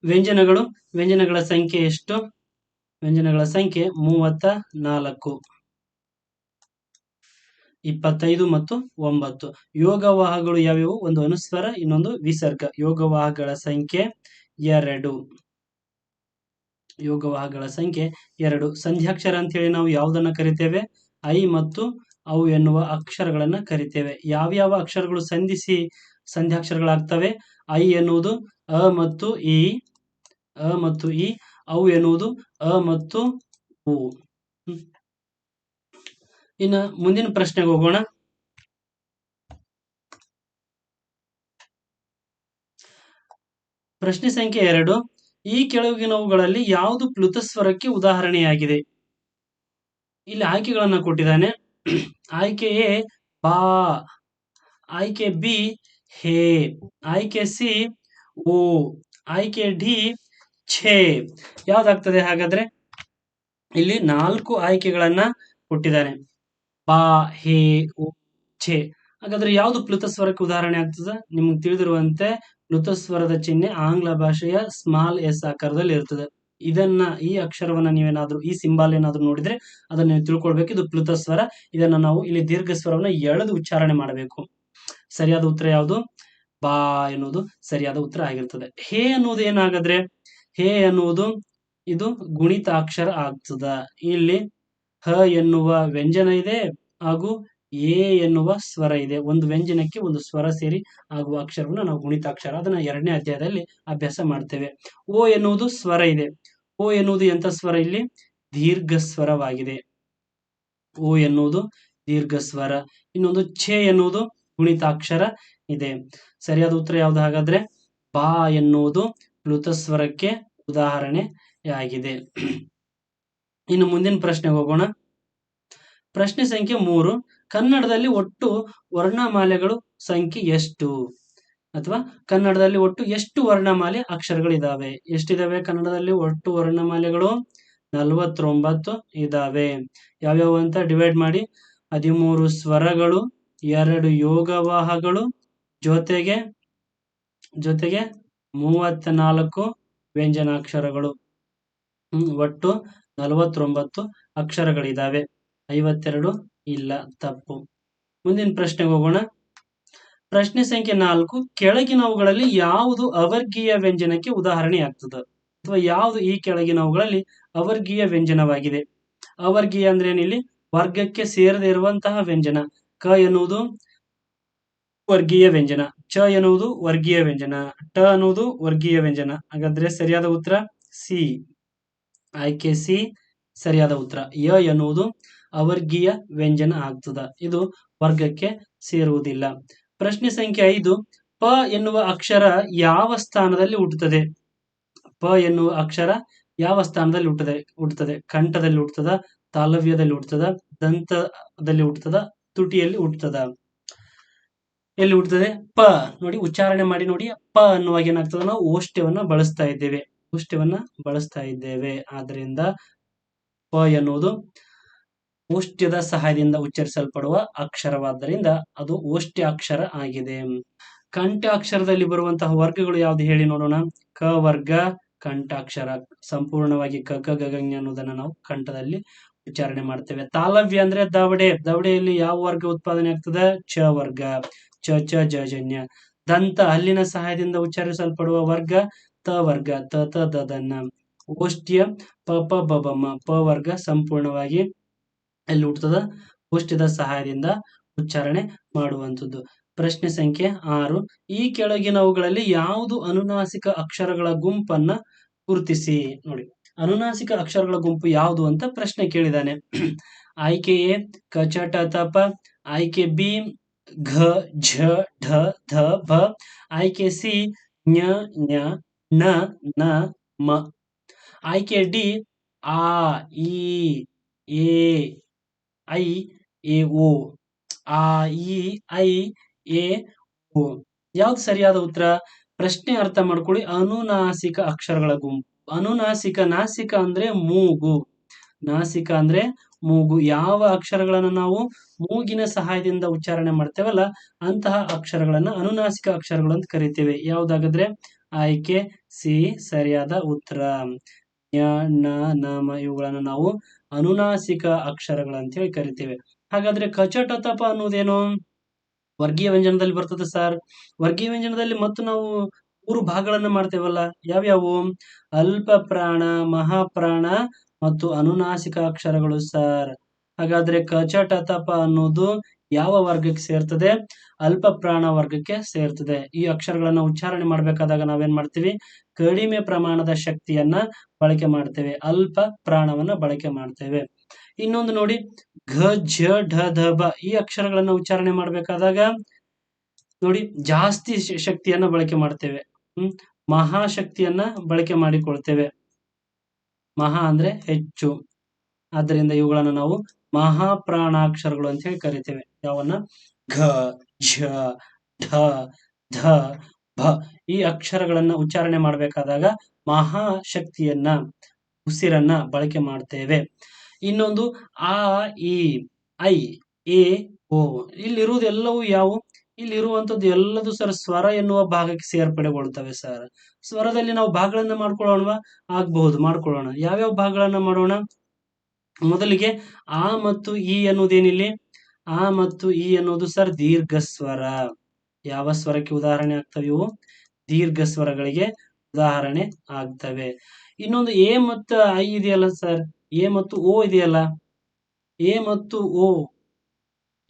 ವ್ಯಂಜನಗಳ ಸಂಖ್ಯೆ ಎಷ್ಟು? ವ್ಯಂಜನಗಳ ಸಂಖ್ಯೆ 34, 25 ಮತ್ತು 9. ಯೋಗವಾಹಗಳು ಯಾವ್ಯಾವು? ಒಂದು ಅನುಸ್ವರ, ಇನ್ನೊಂದು ವಿಸರ್ಗ. ಯೋಗವಾಹಗಳ ಸಂಖ್ಯೆ 2. ಯೋಗವಾಹಗಳ ಸಂಖ್ಯೆ 2. ಸಂಧ್ಯಾಕ್ಷರ ಅಂತ ಹೇಳಿ ನಾವು ಯಾವುದನ್ನ ಕರಿತೇವೆ? ಐ ಮತ್ತು ಅವು ಎನ್ನುವ ಅಕ್ಷರಗಳನ್ನ ಕರಿತೇವೆ. ಯಾವ್ಯಾವ ಅಕ್ಷರಗಳು ಸಂಧಿಸಿ ಸಂಧ್ಯಾಕ್ಷರಗಳಾಗ್ತವೆ? ಐ ಎನ್ನುವುದು ಅ ಮತ್ತು ಇ, ಅ ಮತ್ತು ಇ. ಅವು ಎನ್ನುವುದು ಅ ಮತ್ತು ಉ. ಇನ್ನು ಮುಂದಿನ ಪ್ರಶ್ನೆಗೆ ಹೋಗೋಣ. ಪ್ರಶ್ನೆ ಸಂಖ್ಯೆ 2. ಈ ಕೆಳಗಿನವುಗಳಲ್ಲಿ ಯಾವುದು ಪ್ಲುತ ಸ್ವರಕ್ಕೆ ಉದಾಹರಣೆಯಾಗಿದೆ? ಇಲ್ಲಿ ಆಯ್ಕೆಗಳನ್ನ ಕೊಟ್ಟಿದ್ದಾನೆ. ಆಯ್ಕೆ ಎ ಬಾ, ಆಯ್ಕೆ ಬಿ ಹೇ, ಆಯ್ಕೆ ಸಿ ಓ, ಆಯ್ಕೆ ಡಿ ಛೇ. ಯಾವ್ದಾಗ್ತದೆ ಹಾಗಾದ್ರೆ? ಇಲ್ಲಿ 4 ಆಯ್ಕೆಗಳನ್ನ ಕೊಟ್ಟಿದ್ದಾನೆ. ಬಾ, ಹೇ, ಓ, ಛೇ. ಹಾಗಾದ್ರೆ ಯಾವುದು ಪ್ಲುತ ಸ್ವರಕ್ಕೆ ಉದಾಹರಣೆ ಆಗ್ತದೆ? ನಿಮ್ಗೆ ತಿಳಿದಿರುವಂತೆ ಪ್ಲುತ ಸ್ವರದ ಚಿಹ್ನೆ ಆಂಗ್ಲ ಭಾಷೆಯ ಸ್ಮಾಲ್ ಎಸ್ ಆಕಾರದಲ್ಲಿ ಇರ್ತದೆ. ಈ ಅಕ್ಷರವನ್ನ ನೀವೇನಾದ್ರೂ, ಈ ಸಿಂಬಲ್ ಏನಾದ್ರೂ ನೋಡಿದ್ರೆ ಅದನ್ನ ನೀವು ತಿಳ್ಕೊಳ್ಬೇಕು, ಇದು ಪ್ಲುತ ಸ್ವರ. ಇದನ್ನ ನಾವು ಇಲ್ಲಿ ದೀರ್ಘ ಸ್ವರವನ್ನ ಎಳೆದು ಉಚ್ಚಾರಣೆ ಮಾಡಬೇಕು. ಸರಿಯಾದ ಉತ್ತರ ಯಾವುದು? ಬಾ ಎನ್ನುವುದು ಸರಿಯಾದ ಉತ್ತರ ಆಗಿರ್ತದೆ. ಹೇ ಅನ್ನುವುದು ಏನಾಗಾದ್ರೆ? ಹೇ ಎನ್ನುವುದು ಇದು ಗುಣಿತಾಕ್ಷರ ಆಗ್ತದ. ಇಲ್ಲಿ ಹ ಎನ್ನುವ ವ್ಯಂಜನ ಇದೆ ಹಾಗೂ ಎ ಎನ್ನುವ ಸ್ವರ ಇದೆ. ಒಂದು ವ್ಯಂಜನಕ್ಕೆ ಒಂದು ಸ್ವರ ಸೇರಿ ಆಗುವ ಅಕ್ಷರವನ್ನು ನಾವು ಗುಣಿತಾಕ್ಷರ, ಅದನ್ನ 2ನೇ ಅಧ್ಯಾಯದಲ್ಲಿ ಅಭ್ಯಾಸ ಮಾಡ್ತೇವೆ. ಓ ಎನ್ನುವುದು ಸ್ವರ ಇದೆ. ಓ ಎನ್ನುವುದು ಎಂತ ಸ್ವರ? ಇಲ್ಲಿ ದೀರ್ಘ ಸ್ವರವಾಗಿದೆ. ಓ ಎನ್ನುವುದು ದೀರ್ಘ ಸ್ವರ. ಇನ್ನೊಂದು ಛೇ ಎನ್ನುವುದು ಗುಣಿತಾಕ್ಷರ ಇದೆ. ಸರಿಯಾದ ಉತ್ತರ ಯಾವುದು ಹಾಗಾದ್ರೆ? ಬಾ ಎನ್ನುವುದು ಪ್ಲುತ ಸ್ವರಕ್ಕೆ ಉದಾಹರಣೆಯಾಗಿದೆ. ಇನ್ನು ಮುಂದಿನ ಪ್ರಶ್ನೆಗೆ ಹೋಗೋಣ. ಪ್ರಶ್ನೆ ಸಂಖ್ಯೆ 3. ಕನ್ನಡದಲ್ಲಿ ಒಟ್ಟು ವರ್ಣಮಾಲೆಗಳು ಸಂಖ್ಯೆ ಎಷ್ಟು? ಅಥವಾ ಕನ್ನಡದಲ್ಲಿ ಒಟ್ಟು ಎಷ್ಟು ವರ್ಣಮಾಲೆ ಅಕ್ಷರಗಳಿದಾವೆ? ಎಷ್ಟಿದಾವೆ ಕನ್ನಡದಲ್ಲಿ ಒಟ್ಟು ವರ್ಣಮಾಲೆಗಳು? 49 ಇದಾವೆ. ಯಾವ್ಯಾವ ಅಂತ ಡಿವೈಡ್ ಮಾಡಿ. 13 ಸ್ವರಗಳು, 2 ಯೋಗವಾಹಗಳು, ಜೊತೆಗೆ 34 ವ್ಯಂಜನಾಕ್ಷರಗಳು. ಒಟ್ಟು 49 ಅಕ್ಷರಗಳಿದಾವೆ. 52 ಇಲ್ಲ, ತಪ್ಪು. ಮುಂದಿನ ಪ್ರಶ್ನೆಗೆ ಹೋಗೋಣ. ಪ್ರಶ್ನೆ ಸಂಖ್ಯೆ 4. ಕೆಳಗಿನವುಗಳಲ್ಲಿ ಯಾವುದು ಅವರ್ಗೀಯ ವ್ಯಂಜನಕ್ಕೆ ಉದಾಹರಣೆಯಾಗ್ತದೆ? ಅಥವಾ ಯಾವುದು ಈ ಕೆಳಗಿನವುಗಳಲ್ಲಿ ಅವರ್ಗೀಯ ವ್ಯಂಜನವಾಗಿದೆ? ಅವರ್ಗೀಯ ಅಂದ್ರೆ ಏನಿಲ್ಲಿ? ವರ್ಗಕ್ಕೆ ಸೇರದೇ ಇರುವಂತಹ ವ್ಯಂಜನ. ಕ ಎನ್ನುವುದು ವರ್ಗೀಯ ವ್ಯಂಜನ, ಚ ಎನ್ನುವುದು ವರ್ಗೀಯ ವ್ಯಂಜನ, ಟ ಅನ್ನುವುದು ವರ್ಗೀಯ ವ್ಯಂಜನ. ಹಾಗಾದ್ರೆ ಸರಿಯಾದ ಉತ್ತರ ಸಿ, ಆಯ್ಕೆ ಸಿ ಸರಿಯಾದ ಉತ್ತರ. ಯ ಎನ್ನುವುದು ಅವರ್ಗೀಯ ವ್ಯಂಜನ ಆಗ್ತದ. ಇದು ವರ್ಗಕ್ಕೆ ಸೇರುವುದಿಲ್ಲ. ಪ್ರಶ್ನೆ ಸಂಖ್ಯೆ 5. ಪ ಎನ್ನುವ ಅಕ್ಷರ ಯಾವ ಸ್ಥಾನದಲ್ಲಿ ಹುಟ್ಟುತ್ತದೆ? ಪ ಎನ್ನುವ ಅಕ್ಷರ ಯಾವ ಸ್ಥಾನದಲ್ಲಿ ಹುಟ್ಟುತ್ತದೆ? ಕಂಠದಲ್ಲಿ ಹುಟ್ಟುತ್ತದ, ತಾಲವ್ಯದಲ್ಲಿ ಹುಟ್ಟುತ್ತದ, ದಂತದಲ್ಲಿ ಹುಟ್ಟುತ್ತದ, ತುಟಿಯಲ್ಲಿ ಹುಟ್ಟುತ್ತದ? ಎಲ್ಲಿ ಹುಟ್ಟುತ್ತದೆ? ಪ ನೋಡಿ, ಉಚ್ಚಾರಣೆ ಮಾಡಿ ನೋಡಿ. ಪ ಅನ್ನುವಾಗ ಏನಾಗ್ತದೆ? ನಾವು ಓಷ್ಟ್ಯವನ್ನ ಬಳಸ್ತಾ ಇದ್ದೇವೆ. ಆದ್ರಿಂದ ಪ ಎನ್ನುವುದು ಓಷ್ಟ್ಯದ ಸಹಾಯದಿಂದ ಉಚ್ಚರಿಸಲ್ಪಡುವ ಅಕ್ಷರವಾದ್ದರಿಂದ ಅದು ಓಷ್ಟ್ಯ ಅಕ್ಷರ ಆಗಿದೆ. ಕಂಠಾಕ್ಷರದಲ್ಲಿ ಬರುವಂತಹ ವರ್ಗಗಳು ಯಾವ್ದು ಹೇಳಿ ನೋಡೋಣ. ಕ ವರ್ಗ ಕಂಠಾಕ್ಷರ, ಸಂಪೂರ್ಣವಾಗಿ ಕ ಕ ಗ ಗ ಅನ್ನೋದನ್ನ ನಾವು ಕಂಠದಲ್ಲಿ ಉಚ್ಚಾರಣೆ ಮಾಡ್ತೇವೆ. ತಾಲವ್ಯ ಅಂದ್ರೆ ದವಡೆಯಲ್ಲಿ ಯಾವ ವರ್ಗ ಉತ್ಪಾದನೆ ಆಗ್ತದೆ? ಚ ವರ್ಗ, ಚ ಚ ಜ ಜನ್ಯ. ದಂತ, ಹಲ್ಲಿನ ಸಹಾಯದಿಂದ ಉಚ್ಚರಿಸಲ್ಪಡುವ ವರ್ಗ ತ ವರ್ಗ, ತ ತ ದ ದನ್ನ. ಓಷ್ಟ್ಯ ಪ ಪ ಬ ಬ ಮ, ಪ ವರ್ಗ ಸಂಪೂರ್ಣವಾಗಿ ಎಲ್ಲಿ ಹುಟ್ಟುತ್ತದ? ಓಷ್ಟ್ಯದ ಸಹಾಯದಿಂದ ಉಚ್ಚಾರಣೆ ಮಾಡುವಂಥದ್ದು. ಪ್ರಶ್ನೆ ಸಂಖ್ಯೆ 6. ಈ ಕೆಳಗಿನವುಗಳಲ್ಲಿ ಯಾವುದು ಅನುನಾಸಿಕ ಅಕ್ಷರಗಳ ಗುಂಪನ್ನ ಗುರುತಿಸಿ? ನೋಡಿ, ಅನುನಾಸಿಕ ಅಕ್ಷರಗಳ ಗುಂಪು ಯಾವುದು ಅಂತ ಪ್ರಶ್ನೆ ಕೇಳಿದಾನೆ. ಆಯ್ಕೆ ಎ ಕ ಚ ಟ ತ ಪ, ಆಯ್ಕೆ ಬಿ ಘ ಝ ಢ ಧ ಭ, ಆಯ್ಕೆ ಸಿ ಞ ಞ ನ ನ ಮ, ಆಯ್ಕೆ ಡಿ ಆ ಈ ಎ ಐ ಎ ಓ, ಆ ಈ ಐ ಎ ಓ. ಯಾವ್ದು ಸರಿಯಾದ ಉತ್ತರ? ಪ್ರಶ್ನೆ ಅರ್ಥ ಮಾಡ್ಕೊಳ್ಳಿ. ಅನುನಾಸಿಕ ಅಕ್ಷರಗಳ ಗುಂಪು. ಅನುನಾಸಿಕ, ನಾಸಿಕ ಅಂದ್ರೆ ಮೂಗು, ನಾಸಿಕ ಅಂದ್ರೆ ಮೂಗು. ಯಾವ ಅಕ್ಷರಗಳನ್ನ ನಾವು ಮೂಗಿನ ಸಹಾಯದಿಂದ ಉಚ್ಚಾರಣೆ ಮಾಡ್ತೇವಲ್ಲ ಅಂತಹ ಅಕ್ಷರಗಳನ್ನ ಅನುನಾಸಿಕ ಅಕ್ಷರಗಳು ಅಂತ ಕರಿತೇವೆ. ಯಾವ್ದಾಗಾದ್ರೆ ಆಯ್ಕೆ ಸಿ ಸರಿಯಾದ ಉತ್ತರ. ಯ ನ ನ ಮ ಇವುಗಳನ್ನು ನಾವು ಅನುನಾಸಿಕ ಅಕ್ಷರಗಳಂತ ಹೇಳಿ ಕರಿತೇವೆ. ಹಾಗಾದ್ರೆ ಕಚಟತಪ ಅನ್ನೋದೇನು? ವರ್ಗೀಯ ವ್ಯಂಜನದಲ್ಲಿ ಬರ್ತದೆ ಸರ್. ವರ್ಗೀಯ ವ್ಯಂಜನದಲ್ಲಿ ಮತ್ತು ನಾವು 3 ಭಾಗಗಳನ್ನ ಮಾಡ್ತೇವಲ್ಲ, ಯಾವ್ಯಾವು? ಅಲ್ಪ ಪ್ರಾಣ, ಮಹಾಪ್ರಾಣ ಮತ್ತು ಅನುನಾಸಿಕ ಅಕ್ಷರಗಳು ಸರ್. ಹಾಗಾದ್ರೆ ಕಚಟತಪ ಅನ್ನೋದು ಯಾವ ವರ್ಗಕ್ಕೆ ಸೇರ್ತದೆ? ಅಲ್ಪ ಪ್ರಾಣ ವರ್ಗಕ್ಕೆ ಸೇರ್ತದೆ. ಈ ಅಕ್ಷರಗಳನ್ನ ಉಚ್ಚಾರಣೆ ಮಾಡ್ಬೇಕಾದಾಗ ನಾವೇನ್ ಮಾಡ್ತೀವಿ? ಕಡಿಮೆ ಪ್ರಮಾಣದ ಶಕ್ತಿಯನ್ನ ಬಳಕೆ ಮಾಡ್ತೇವೆ, ಅಲ್ಪ ಪ್ರಾಣವನ್ನ ಬಳಕೆ ಮಾಡ್ತೇವೆ. ಇನ್ನೊಂದು ನೋಡಿ, ಘ ಝ ಢ ಧ ಬ, ಈ ಅಕ್ಷರಗಳನ್ನ ಉಚ್ಚಾರಣೆ ಮಾಡ್ಬೇಕಾದಾಗ ನೋಡಿ ಜಾಸ್ತಿ ಶಕ್ತಿಯನ್ನ ಬಳಕೆ ಮಾಡ್ತೇವೆ. ಮಹಾಶಕ್ತಿಯನ್ನ ಬಳಕೆ ಮಾಡಿಕೊಳ್ತೇವೆ. ಮಹಾ ಅಂದ್ರೆ ಹೆಚ್ಚು, ಆದ್ದರಿಂದ ಇವುಗಳನ್ನು ನಾವು ಮಹಾಪ್ರಾಣಾಕ್ಷರಗಳು ಅಂತ ಹೇಳಿ ಕರಿತೇವೆ. ಯಾವನ್ನ ಘ, ಝ, ಢ, ಧ, ಭ ಈ ಅಕ್ಷರಗಳನ್ನ ಉಚ್ಚಾರಣೆ ಮಾಡಬೇಕಾದಾಗ ಮಹಾಶಕ್ತಿಯನ್ನ ಉಸಿರನ್ನ ಬಳಕೆ ಮಾಡ್ತೇವೆ. ಇನ್ನೊಂದು ಆ, ಈ, ಐ, ಎ, ಓ ಇಲ್ಲಿರುವುದೆಲ್ಲವೂ ಯಾವುವು? ಇಲ್ಲಿರುವಂತದ್ದು ಎಲ್ಲದೂ ಸರ್ ಸ್ವರ ಎನ್ನುವ ಭಾಗಕ್ಕೆ ಸೇರ್ಪಡೆಗೊಳ್ತವೆ ಸರ್. ಸ್ವರದಲ್ಲಿ ನಾವು ಭಾಗಗಳನ್ನ ಮಾಡ್ಕೊಳ್ಳೋಣವಾ? ಆಗ್ಬಹುದು, ಮಾಡ್ಕೊಳ್ಳೋಣ. ಯಾವ್ಯಾವ ಭಾಗಗಳನ್ನ ಮಾಡೋಣ? ಮೊದಲಿಗೆ ಆ ಮತ್ತು ಈ ಅನ್ನೋದೇನಿಲ್ಲಿ? ಆ ಮತ್ತು ಈ ಅನ್ನೋದು ಸರ್ ದೀರ್ಘ ಸ್ವರ. ಯಾವ ಸ್ವರಕ್ಕೆ ಉದಾಹರಣೆ ಆಗ್ತವೆ ಇವು? ದೀರ್ಘ ಸ್ವರಗಳಿಗೆ ಉದಾಹರಣೆ ಆಗ್ತವೆ. ಇನ್ನೊಂದು ಎ ಮತ್ತು ಐ ಇದೆಯಲ್ಲ ಸರ್, ಎ ಮತ್ತು ಓ ಇದೆಯಲ್ಲ, ಎ ಮತ್ತು ಓ,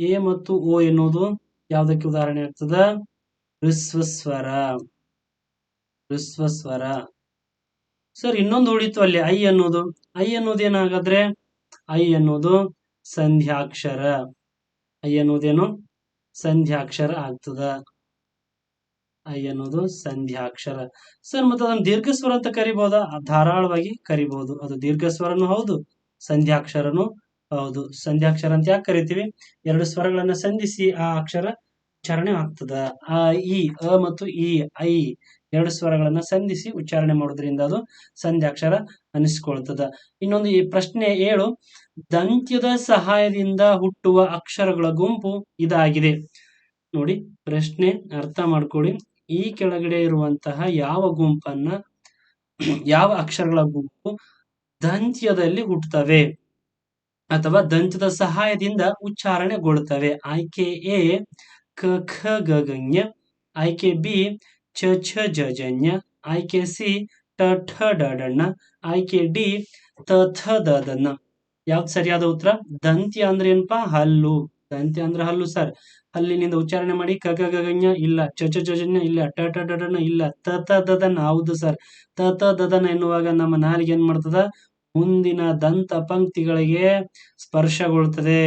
ಎ ಮತ್ತು ಓ ಎನ್ನುವುದು ಯಾವುದಕ್ಕೆ ಉದಾಹರಣೆ ಆಗ್ತದ? ಹ್ರಸ್ವ ಸ್ವರ, ಹ್ರಸ್ವ ಸ್ವರ. ಸರ್ ಇನ್ನೊಂದು ಉಳಿತು ಅಲ್ಲಿ ಐ ಅನ್ನೋದು. ಐ ಅನ್ನೋದು ಏನಾಗಾದ್ರೆ? ಐ ಅನ್ನೋದು ಸಂಧ್ಯಾಕ್ಷರ. ಐ ಅನ್ನೋದೇನು? ಸಂಧ್ಯಾಕ್ಷರ ಆಗ್ತದ. ಐ ಅನ್ನೋದು ಸಂಧ್ಯಾಕ್ಷರ. ಸರ್ ಮತ್ತೆ ಅದನ್ನು ದೀರ್ಘ ಸ್ವರ ಅಂತ ಕರಿಬಹುದಾ? ಧಾರಾಳವಾಗಿ ಕರಿಬಹುದು. ಅದು ದೀರ್ಘ ಸ್ವರನು ಹೌದು, ಸಂಧ್ಯಾಕ್ಷರನು ಹೌದು. ಸಂಧ್ಯಾಕ್ಷರ ಅಂತ ಯಾಕೆ ಕರಿತೀವಿ? ಎರಡು ಸ್ವರಗಳನ್ನ ಸಂಧಿಸಿ ಆ ಅಕ್ಷರ ಉಚ್ಚಾರಣೆ ಆಗ್ತದ. ಆ ಈ, ಅ ಮತ್ತು ಈ, ಐ ಎರಡು ಸ್ವರಗಳನ್ನ ಸಂಧಿಸಿ ಉಚ್ಚಾರಣೆ ಮಾಡೋದ್ರಿಂದ ಅದು ಸಂಧ್ಯಾಕ್ಷರ ಅನಿಸ್ಕೊಳ್ತದ. ಇನ್ನೊಂದು ಈ ಪ್ರಶ್ನೆ 7, ದಂತ್ಯದ ಸಹಾಯದಿಂದ ಹುಟ್ಟುವ ಅಕ್ಷರಗಳ ಗುಂಪು ಇದಾಗಿದೆ. ನೋಡಿ ಪ್ರಶ್ನೆ ಅರ್ಥ ಮಾಡ್ಕೊಳ್ಳಿ. ಈ ಕೆಳಗಡೆ ಇರುವಂತಹ ಯಾವ ಗುಂಪನ್ನ, ಯಾವ ಅಕ್ಷರಗಳ ಗುಂಪು ದಂತ್ಯದಲ್ಲಿ ಹುಟ್ಟುತ್ತವೆ ಅಥವಾ ದಂತ್ಯದ ಸಹಾಯದಿಂದ ಉಚ್ಚಾರಣೆಗೊಳ್ಳುತ್ತವೆ? ಆಯ್ಕೆ ಎ ಕ ಖ ಗ ಜ್ಞ, ಆಯ್ಕೆ ಬಿ ಚ ಛ ಜ ಝ, ಆಯ್ಕೆ ಸಿ ಟ ಠ ಡ ಢ, ಆಯ್ಕೆ ಡಿ ತ ಥ ದ ದ. ಯಾವ್ದು ಸರಿಯಾದ ಉತ್ತರ? ದಂತ್ಯ ಅಂದ್ರೆ ಏನಪ್ಪಾ? ಹಲ್ಲು. ದಂತ್ಯ ಅಂದ್ರೆ ಹಲ್ಲು ಸರ್. ಹಲ್ಲಿನಿಂದ ಉಚ್ಚಾರಣೆ ಮಾಡಿ. ಕ ಗ ಗ ಜ್ಞ ಇಲ್ಲ, ಚ ಛ ಜ ಝ ಇಲ್ಲ, ಟ ಠ ಡ ಢ ಇಲ್ಲ, ತ ಥ ದ ದ. ಹೌದು ಸರ್. ತ ಥ ದ ದ ಎನ್ನುವಾಗ ನಮ್ಮ ನಾಲಿಗೆ ಏನ್ ಮಾಡ್ತದ? ಮುಂದಿನ ದಂತ ಪಂಕ್ತಿಗಳಿಗೆ ಸ್ಪರ್ಶಗೊಳ್ತದೆ.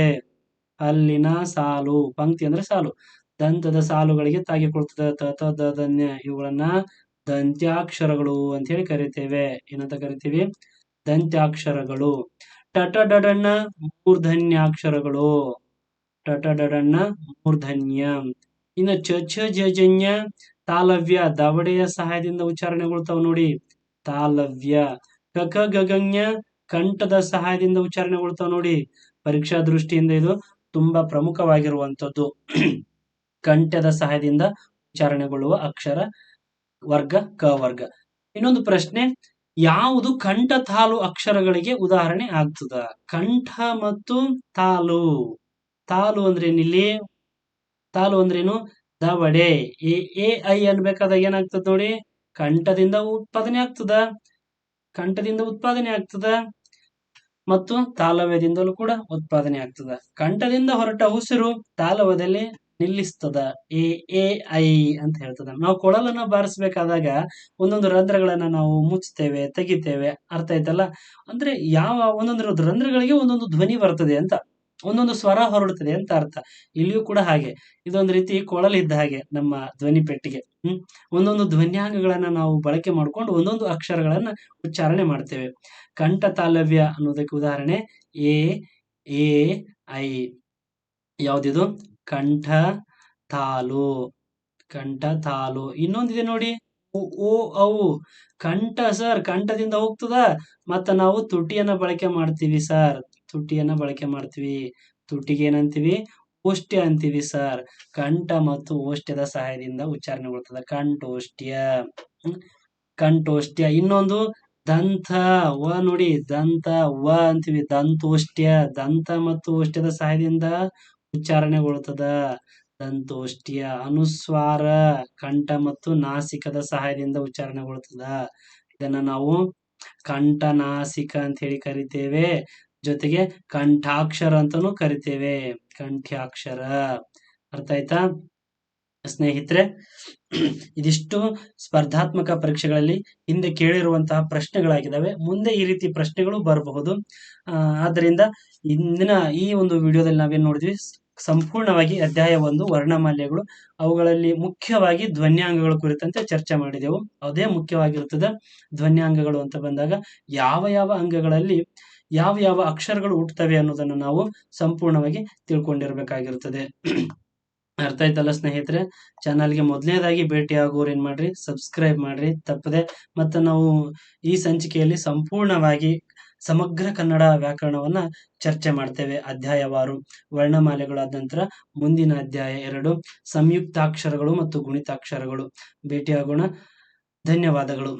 ಹಲ್ಲಿನ ಸಾಲು, ಪಂಕ್ತಿ ಅಂದ್ರೆ ಸಾಲು, ದಂತದ ಸಾಲುಗಳಿಗೆ ತಾಗಿಕೊಳ್ತದೆ. ತ ಥ ದ ದ ಇವುಗಳನ್ನ ದಂತ್ಯಾಕ್ಷರಗಳು ಅಂತ ಹೇಳಿ ಕರಿತೇವೆ. ಏನಂತ ಕರಿತೀವಿ? ದಂತ್ಯಾಕ್ಷರಗಳು. ಟಟ ಡಡಣ್ಣ ಮೂರ್ಧನ್ಯಾಕ್ಷರಗಳು. ಟಟ ಡಡಣ್ಣ ಮೂರ್ಧನ್ಯ. ಇನ್ನು ಚ ಛ ಜ ಝ ತಾಲವ್ಯ, ದವಡೆಯ ಸಹಾಯದಿಂದ ಉಚ್ಚಾರಣೆಗೊಳ್ತಾವ ನೋಡಿ, ತಾಲವ್ಯ. ಕ ಖ ಗ ಘ ಜ್ಞ ಕಂಠದ ಸಹಾಯದಿಂದ ಉಚ್ಚಾರಣೆಗೊಳ್ತಾವ ನೋಡಿ. ಪರೀಕ್ಷಾ ದೃಷ್ಟಿಯಿಂದ ಇದು ತುಂಬಾ ಪ್ರಮುಖವಾಗಿರುವಂತದ್ದು. ಕಂಠದ ಸಹಾಯದಿಂದ ಉಚ್ಚಾರಣೆಗೊಳ್ಳುವ ಅಕ್ಷರ ವರ್ಗ ಕ ವರ್ಗ. ಇನ್ನೊಂದು ಪ್ರಶ್ನೆ, ಯಾವುದು ಕಂಠ ತಾಲು ಅಕ್ಷರಗಳಿಗೆ ಉದಾಹರಣೆ ಆಗ್ತದ? ಕಂಠ ಮತ್ತು ತಾಲು. ತಾಲು ಅಂದ್ರೇನಿಲ್ಲಿ? ತಾಲು ಅಂದ್ರೇನು? ದವಡೆ. ಎ ಐ ಅನ್ಬೇಕಾದಾಗ ಏನಾಗ್ತದ ನೋಡಿ? ಕಂಠದಿಂದ ಉತ್ಪಾದನೆ ಆಗ್ತದ, ಕಂಠದಿಂದ ಉತ್ಪಾದನೆ ಆಗ್ತದ ಮತ್ತು ತಾಲವ್ಯದಿಂದಲೂ ಕೂಡ ಉತ್ಪಾದನೆ ಆಗ್ತದ. ಕಂಠದಿಂದ ಹೊರಟ ಉಸಿರು ತಾಲವ್ಯದಲ್ಲಿ ನಿಲ್ಲಿಸ್ತದ. ಎ ಐ ಅಂತ ಹೇಳ್ತದ. ನಾವು ಕೊಳಲನ್ನ ಬಾರಿಸ್ಬೇಕಾದಾಗ ಒಂದೊಂದು ರಂಧ್ರಗಳನ್ನ ನಾವು ಮುಚ್ತೇವೆ, ತೆಗಿತೇವೆ. ಅರ್ಥ ಆಯ್ತಲ್ಲ? ಅಂದ್ರೆ ಯಾವ ಒಂದೊಂದು ರಂಧ್ರಗಳಿಗೆ ಒಂದೊಂದು ಧ್ವನಿ ಬರ್ತದೆ ಅಂತ, ಒಂದೊಂದು ಸ್ವರ ಹೊರಡುತ್ತದೆ ಅಂತ ಅರ್ಥ. ಇಲ್ಲಿಯೂ ಕೂಡ ಹಾಗೆ ಇದೊಂದು ರೀತಿ ಕೊಳಲಿದ್ದ ಹಾಗೆ ನಮ್ಮ ಧ್ವನಿ ಪೆಟ್ಟಿಗೆ. ಒಂದೊಂದು ಧ್ವನ್ಯಾಂಗಗಳನ್ನ ನಾವು ಬಳಕೆ ಮಾಡಿಕೊಂಡು ಒಂದೊಂದು ಅಕ್ಷರಗಳನ್ನ ಉಚ್ಚಾರಣೆ ಮಾಡ್ತೇವೆ. ಕಂಠ ತಾಲವ್ಯ ಅನ್ನೋದಕ್ಕೆ ಉದಾಹರಣೆ ಎ ಐ. ಯಾವ್ದಿದು? ಕಂಠ ತಾಲು, ಕಂಠ ತಾಲು. ಇನ್ನೊಂದಿದೆ ನೋಡಿ, ಓ ಅವು. ಕಂಠ ಸರ್ ಕಂಠದಿಂದ ಹೋಗ್ತದ, ಮತ್ತ ನಾವು ತುಟಿಯನ್ನ ಬಳಕೆ ಮಾಡ್ತೀವಿ ಸರ್. ತುಟಿಯನ್ನ ಬಳಕೆ ಮಾಡ್ತೀವಿ. ತುಟಿಗೆ ಏನಂತೀವಿ? ಓಷ್ಟ್ಯ ಅಂತೀವಿ ಸರ್. ಕಂಠ ಮತ್ತು ಓಷ್ಟ್ಯದ ಸಹಾಯದಿಂದ ಉಚ್ಚಾರಣೆಗೊಳ್ತದ. ಕಂಠೋಷ್ಟ್ಯ, ಕಂಠೋಷ್ಟ್ಯ. ಇನ್ನೊಂದು ದಂತ ವ ನೋಡಿ, ದಂತ ವ ಅಂತೀವಿ, ದಂತೋಷ್ಟ್ಯ. ದಂತ ಮತ್ತು ಓಷ್ಟ್ಯದ ಸಹಾಯದಿಂದ ಉಚ್ಚಾರಣೆಗೊಳ್ತದ, ದಂತೋಷ್ಟ್ಯ. ಅನುಸ್ವಾರ ಕಂಠ ಮತ್ತು ನಾಸಿಕದ ಸಹಾಯದಿಂದ ಉಚ್ಚಾರಣೆಗೊಳ್ತದ. ಇದನ್ನ ನಾವು ಕಂಠನಾಸಿಕ ಅಂತ ಹೇಳಿ ಕರಿತೇವೆ. ಜೊತೆಗೆ ಕಂಠಾಕ್ಷರ ಅಂತಾನೂ ಕರಿತೇವೆ, ಕಂಠ್ಯಾಕ್ಷರ. ಅರ್ಥ ಆಯ್ತಾ ಸ್ನೇಹಿತರೆ? ಇದಿಷ್ಟು ಸ್ಪರ್ಧಾತ್ಮಕ ಪರೀಕ್ಷೆಗಳಲ್ಲಿ ಹಿಂದೆ ಕೇಳಿರುವಂತಹ ಪ್ರಶ್ನೆಗಳಾಗಿದ್ದಾವೆ. ಮುಂದೆ ಈ ರೀತಿ ಪ್ರಶ್ನೆಗಳು ಬರಬಹುದು. ಆದ್ದರಿಂದ ಇಂದಿನ ಈ ಒಂದು ವಿಡಿಯೋದಲ್ಲಿ ನಾವೇನ್ ನೋಡಿದ್ವಿ? ಸಂಪೂರ್ಣವಾಗಿ ಅಧ್ಯಾಯ 1 ವರ್ಣಮಾಲೆಗಳು, ಅವುಗಳಲ್ಲಿ ಮುಖ್ಯವಾಗಿ ಧ್ವನ್ಯಾಂಗಗಳ ಕುರಿತಂತೆ ಚರ್ಚೆ ಮಾಡಿದೆವು. ಅದೇ ಮುಖ್ಯವಾಗಿರುತ್ತದೆ. ಧ್ವನ್ಯಾಂಗಗಳು ಅಂತ ಬಂದಾಗ ಯಾವ ಯಾವ ಅಂಗಗಳಲ್ಲಿ ಯಾವ ಯಾವ ಅಕ್ಷರಗಳು ಹುಟ್ಟುತ್ತವೆ ಅನ್ನೋದನ್ನು ನಾವು ಸಂಪೂರ್ಣವಾಗಿ ತಿಳ್ಕೊಂಡಿರ್ಬೇಕಾಗಿರುತ್ತದೆ. ಅರ್ಥ ಆಯ್ತಲ್ಲ ಸ್ನೇಹಿತರೆ? ಚಾನಲ್ಗೆ ಮೊದಲನೇದಾಗಿ ಭೇಟಿ ಆಗೋರು ಏನ್ ಮಾಡ್ರಿ, ಸಬ್ಸ್ಕ್ರೈಬ್ ಮಾಡ್ರಿ ತಪ್ಪದೆ. ಮತ್ತು ನಾವು ಈ ಸಂಚಿಕೆಯಲ್ಲಿ ಸಂಪೂರ್ಣವಾಗಿ ಸಮಗ್ರ ಕನ್ನಡ ವ್ಯಾಕರಣವನ್ನ ಚರ್ಚೆ ಮಾಡ್ತೇವೆ. ಅಧ್ಯಾಯವಾರು ವರ್ಣಮಾಲೆಗಳಾದ ನಂತರ ಮುಂದಿನ ಅಧ್ಯಾಯ 2 ಸಂಯುಕ್ತಾಕ್ಷರಗಳು ಮತ್ತು ಗುಣಿತಾಕ್ಷರಗಳು. ಭೇಟಿಯಾಗೋಣ. ಧನ್ಯವಾದಗಳು.